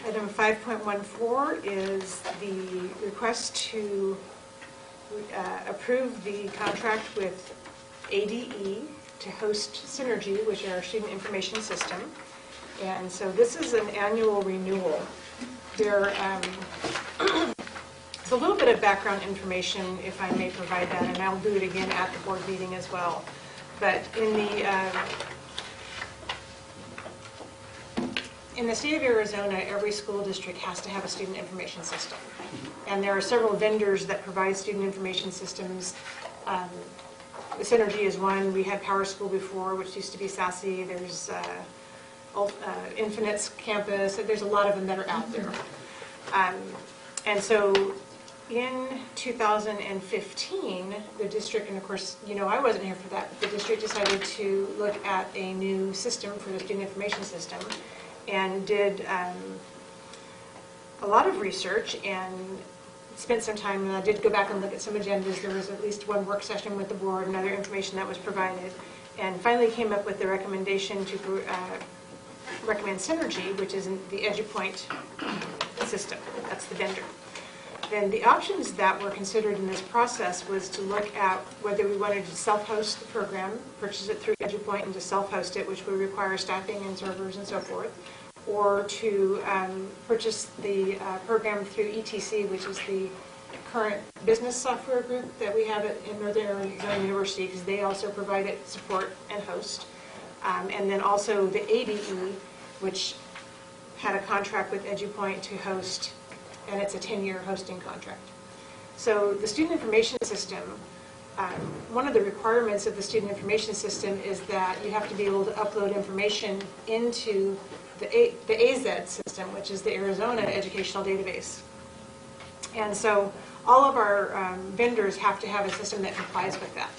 Item 5.14 is the request to approve the contract with ADE to host Synergy, which is our student information system. And so this is an annual renewal. There's a little bit of background information, if I may provide that, and I'll do it again at the board meeting as well. But in the state of Arizona, every school district has to have a student information system. And there are several vendors that provide student information systems. Synergy is one. We had Power School before, which used to be Sassy. There's Infinite's campus. There's a lot of them that are out there. And so In 2015, the district, and of course, I wasn't here for that, but the district decided to look at a new system for the student information system and did a lot of research and spent some time, and I did go back and look at some agendas. There was at least one work session with the board and other information that was provided, and finally came up with the recommendation to recommend Synergy, which is the EduPoint system. That's the vendor. Then the options that were considered in this process was to look at whether we wanted to self-host the program, purchase it through EduPoint and to self-host it, which would require staffing and servers and so forth, or to purchase the program through ETC, which is the current business software group that we have in Northern Arizona University, because they also provide it support and host. And then also the ADE, which had a contract with EduPoint to host, and it's a 10-year hosting contract. So the student information system, one of the requirements of the student information system is that you have to be able to upload information into the AZ system, which is the Arizona Educational Database. And so all of our vendors have to have a system that complies with that.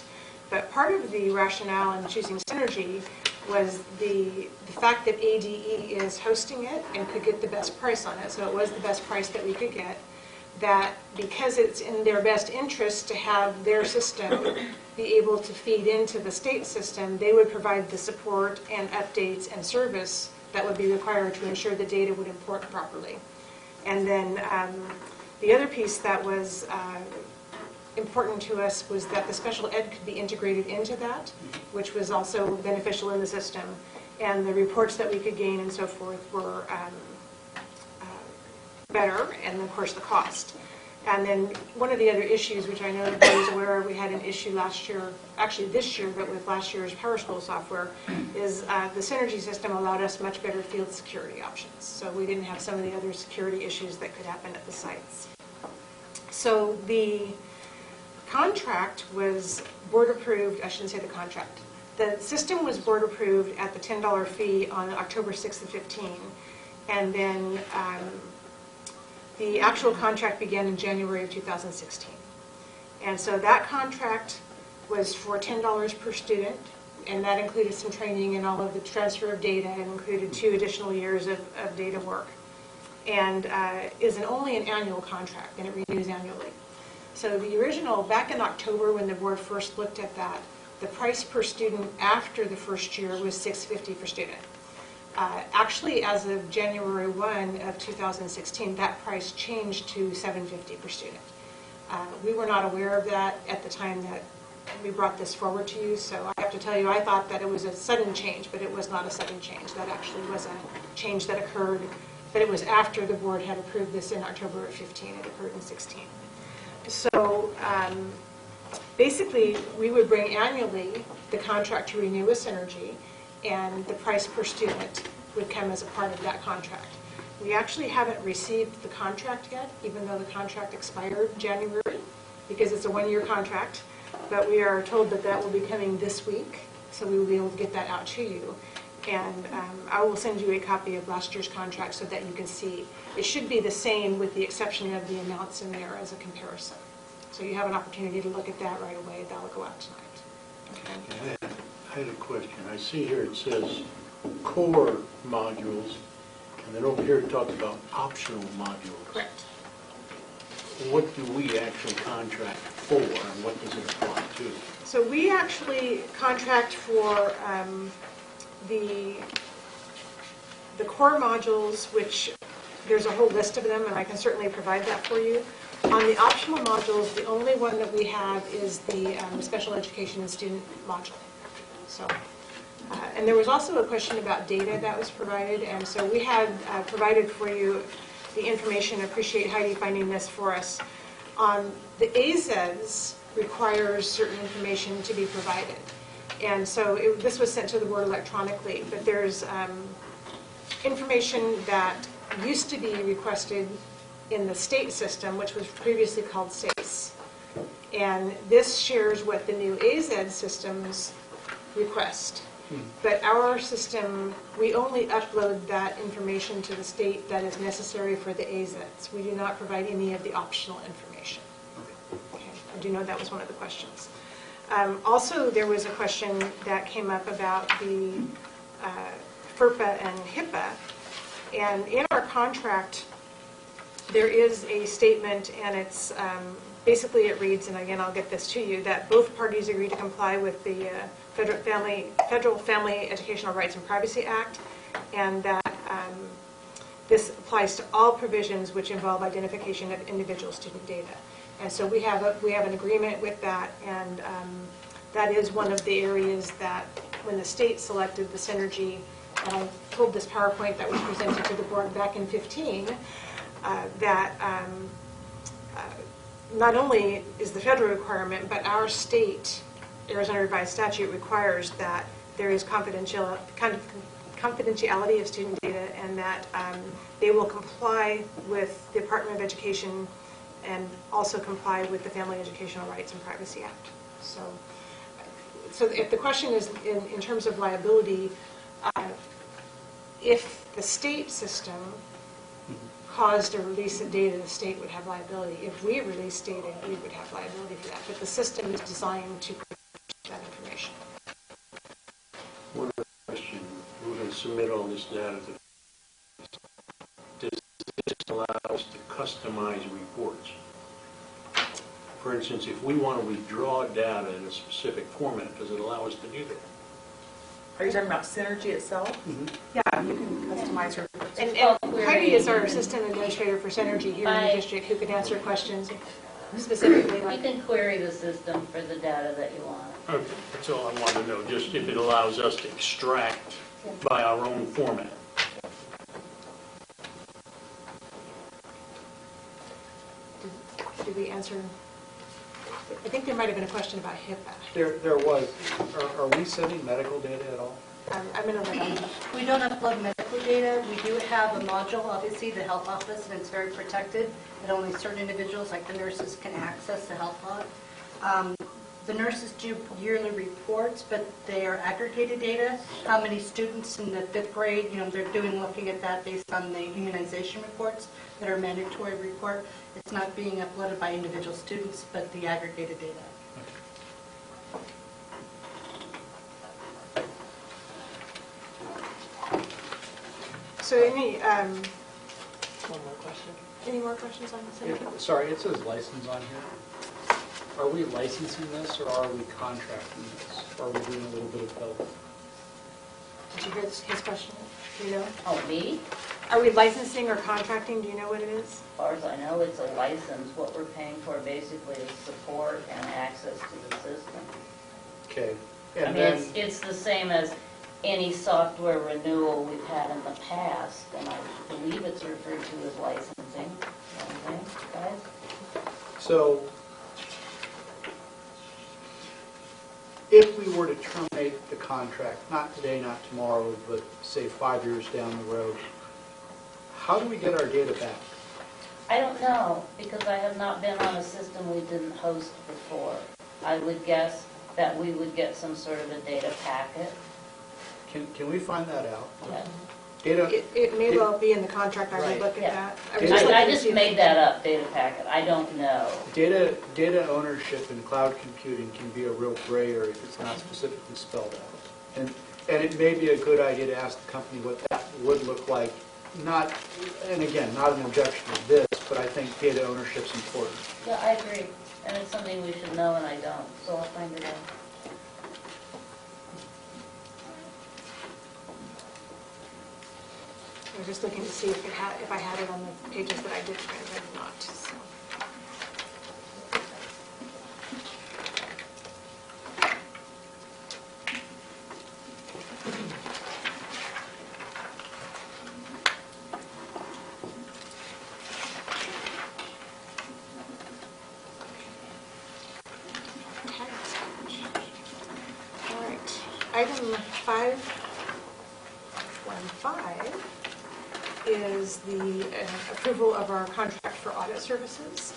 But part of the rationale in choosing Synergy was the fact that ADE is hosting it and could get the best price on it. So it was the best price that we could get. That because it's in their best interest to have their system be able to feed into the state system, they would provide the support and updates and service that would be required to ensure the data would import properly. And then the other piece that was important to us was that the special ed could be integrated into that, which was also beneficial in the system. And the reports that we could gain and so forth were better, and of course the cost. And then one of the other issues, which I know everybody's aware of, we had an issue last year, actually this year, but with last year's PowerSchool software, is the Synergy system allowed us much better field security options. So we didn't have some of the other security issues that could happen at the sites. So the contract was board approved, I shouldn't say the contract. The system was board approved at the $10 fee on October 6th of 15. And then the actual contract began in January of 2016. And so that contract was for $10 per student, and that included some training and all of the transfer of data, and included 2 additional years of data work. And is only an annual contract, and it renews annually. So the original, back in October when the board first looked at that, the price per student after the first year was $650 per student. Actually, as of January 1 of 2016, that price changed to $750 per student. We were not aware of that at the time that we brought this forward to you, so I have to tell you, I thought that it was a sudden change, but it was not a sudden change. That actually was a change that occurred, but it was after the board had approved this in October of 15. It occurred in 16. So basically, we would bring annually the contract to renew with Synergy, and the price per student would come as a part of that contract. We actually haven't received the contract yet, even though the contract expired January, because it's a 1-year contract, but we are told that that will be coming this week, so we will be able to get that out to you. And I will send you a copy of last year's contract so that you can see. It should be the same with the exception of the amounts in there as a comparison. So you have an opportunity to look at that right away. That will go out tonight. Okay. I had a question. I see here it says core modules, and then over here it talks about optional modules. Correct. What do we actually contract for, and what does it apply to? So we actually contract for the core modules, which there's a whole list of them, and I can certainly provide that for you. On the optional modules, the only one that we have is the special education and student module. So, and there was also a question about data that was provided, and so we had provided for you the information. I appreciate Heidi finding this for us. The AZEDS requires certain information to be provided, and so this was sent to the board electronically, but there's information that used to be requested in the state system, which was previously called SACE. And this shares what the new AZ systems request. But our system, we only upload that information to the state that is necessary for the AZETs. We do not provide any of the optional information. Okay, I do know that was one of the questions. Also, there was a question that came up about the FERPA and HIPAA. And in our contract, there is a statement, and it's basically it reads, and again I'll get this to you, that both parties agree to comply with the Federal Family Educational Rights and Privacy Act, and that this applies to all provisions which involve identification of individual student data. And so we have an agreement with that, and that is one of the areas that when the state selected the Synergy, and I pulled this PowerPoint that was presented to the board back in 2015, that not only is the federal requirement, but our state, Arizona Revised Statute, requires that there is confidentiality of student data, and that they will comply with the Department of Education and also comply with the Family Educational Rights and Privacy Act. So if the question is in terms of liability, if the state system caused a release of data, the state would have liability. If we release data, we would have liability for that. But the system is designed to protect that information. One other question. We're going to submit all this data. Does this allow us to customize reports? For instance, if we want to withdraw data in a specific format, does it allow us to do that? Are you talking about Synergy itself? Yeah, you can customize your reports. And Heidi is our assistant administrator for Synergy here in the district, who can answer questions specifically. You can query the system for the data that you want. Okay, that's all I want to know, just if it allows us to extract by our own format. Did we answer? I think there might have been a question about HIPAA. There was. Are we sending medical data at all? I'm going to let We don't upload medical data. We do have a module, obviously, the health office, and it's very protected. And only certain individuals, like the nurses, can access the health log. The nurses do yearly reports, but they are aggregated data. How many students in the 5th grade, they're looking at that based on the immunization reports that are mandatory report. It's not being uploaded by individual students, but the aggregated data. So any One more question. any more questions on the Synergy? Sorry, it says license on here. Are we licensing this or are we contracting this? Or are we doing a little bit of both? Did you hear his question? Do you know? Oh, me? Are we licensing or contracting? Do you know what it is? As far as I know, it's a license. What we're paying for basically is support and access to the system. Okay. I And mean, then, it's the same as any software renewal we've had in the past, and I believe it's referred to as licensing. Okay, guys? so if we were to terminate the contract, not today, not tomorrow, but say 5 years down the road, how do we get our data back? I don't know, because I have not been on a system we didn't host before. I would guess that we would get some sort of a data packet. Can we find that out? Yeah. Data, It may well be in the contract. I Right. would look at Yeah. that. was looking I to just see if- made that up, data packet. I don't know. data ownership in cloud computing can be a real gray area if it's not specifically spelled out. And it may be a good idea to ask the company what that would look like. Not, and again, not an objection to this, but I think data ownership's important. Yeah, I agree. And it's something we should know, and I don't, so I'll find it out. I was just looking to see if I had it on the pages that I did print. I did not. So. All right. Item 515 is the approval of our contract for audit services.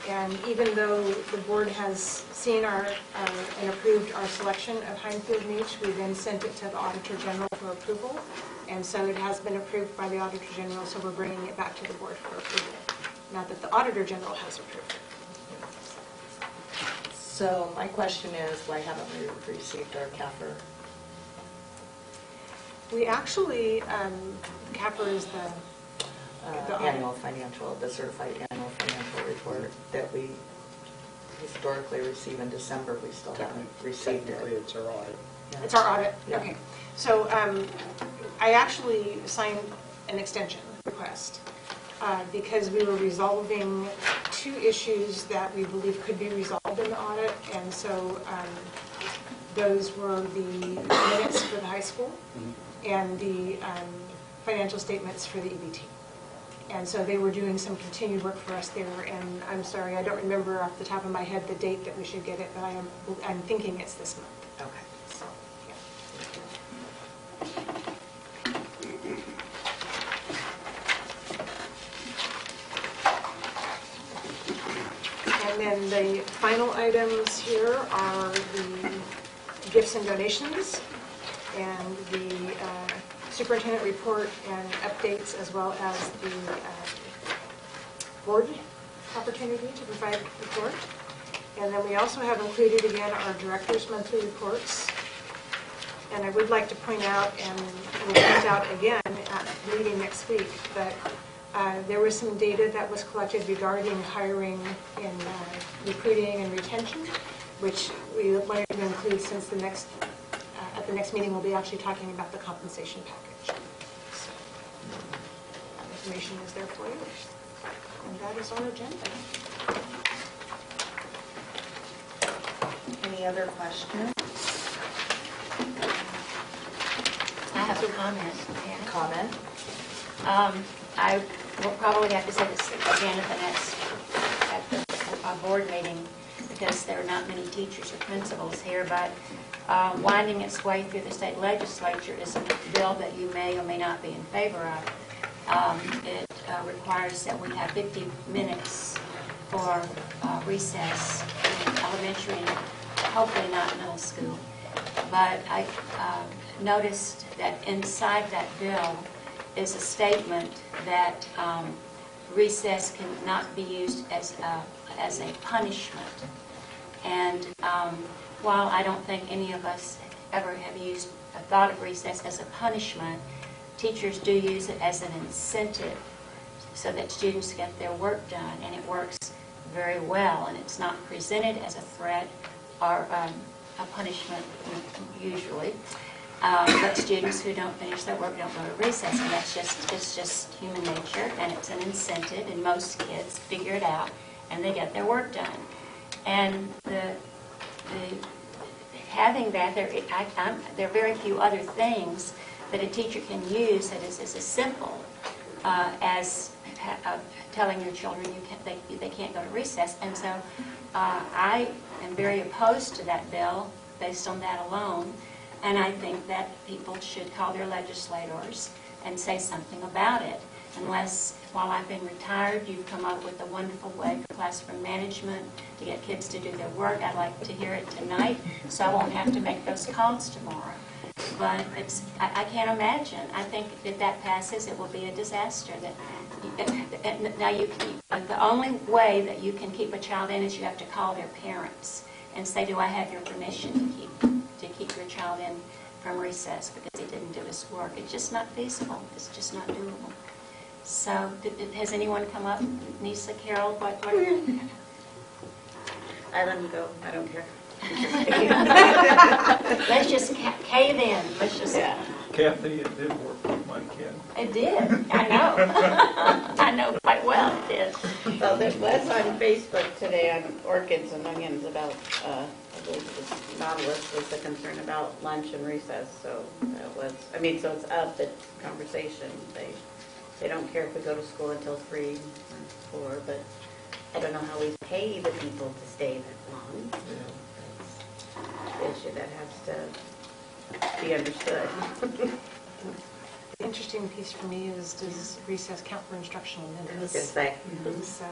And even though the board has seen and approved our selection of Highfield Beach, we then sent it to the Auditor General for approval. And so it has been approved by the Auditor General, so we're bringing it back to the board for approval. Not that the Auditor General has approved it. So my question is, why haven't we received our CAFR? We actually, CAFR is the Annual financial, the certified annual financial report that we historically receive in December. We still haven't received Technically, it. it's our audit. Yeah. It's our audit? Yeah. Okay. So I actually signed an extension request because we were resolving 2 issues that we believe could be resolved in the audit. And so those were the minutes for the high school and the financial statements for the EBT. And so they were doing some continued work for us there, and I'm sorry, I don't remember off the top of my head the date that we should get it, but I'm thinking it's this month. Okay. So, yeah. And then the final items here are the gifts and donations, and the superintendent report and updates, as well as the board opportunity to provide report. And then we also have included again our director's monthly reports. And I would like to point out, and we'll point out again at the meeting next week, that there was some data that was collected regarding hiring in recruiting and retention, which we wanted to include since the next at the next meeting we'll be actually talking about the compensation package. So, information is there for you. And that is our agenda. Any other questions? I have a comment. Comment? I will probably have to say this again at our board meeting, because there are not many teachers or principals here, but winding its way through the state legislature is a bill that you may or may not be in favor of. It requires that we have 50 minutes for recess in elementary and hopefully not middle school. But I noticed that inside that bill is a statement that recess cannot be used as a punishment. And while I don't think any of us ever have thought of recess as a punishment, teachers do use it as an incentive so that students get their work done, and it works very well, and it's not presented as a threat or a punishment usually. But students who don't finish their work don't go to recess, and it's just human nature, and it's an incentive, and most kids figure it out and they get their work done. And having that, there are very few other things that a teacher can use that is as simple as telling your children they can't go to recess. And so I am very opposed to that bill based on that alone. And I think that people should call their legislators and say something about it. Unless, while I've been retired, you've come up with a wonderful way for classroom management to get kids to do their work. I'd like to hear it tonight, so I won't have to make those calls tomorrow. But I can't imagine. I think if that passes, it will be a disaster. Now, the only way that you can keep a child in is you have to call their parents and say, do I have your permission to keep your child in from recess because he didn't do his work? It's just not feasible. It's just not doable. So, has anyone come up? Nisa, Carol, what? I let him go. I don't care. Let's just cave in. Let's just. Yeah. Kathy, it did work with my kid. It did. I know. I know quite well it did. Well, there was on Facebook today on Orchids and Onions about, I believe it was Nautilus was the concern about lunch and recess. So that was, so it's up, the conversation. They don't care if we go to school until 3 or 4, but I don't know how we pay the people to stay that long. That's the issue that has to be understood. The interesting piece for me is, does recess count for instructional minutes? Yes, I- So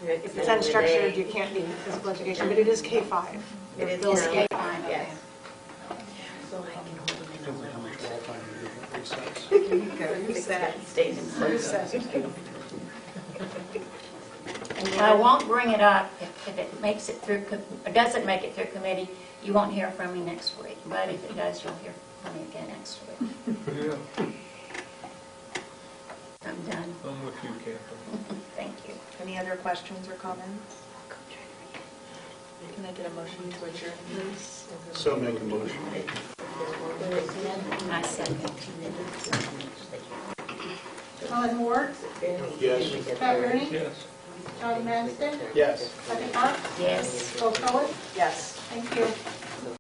If it's unstructured, you can't need physical education, but it is K-5. It is Yes, K-5, K-5, yes. Depends on how much wall time you get recess. Stays in. I won't bring it up if it makes it through, or doesn't make it through committee. You won't hear from me next week, but if it does, you'll hear from me again next week. Yeah, I'm done. I'm with you, Catherine. Thank you. Any other questions or comments? Can I get a motion to adjourn, please? So make a motion. I second. Colin Ward, Yes. Pat Rooney, Yes. Charlie Manston, Yes. Becky Hawk, Yes. Bill Cohen. Yes. Thank you.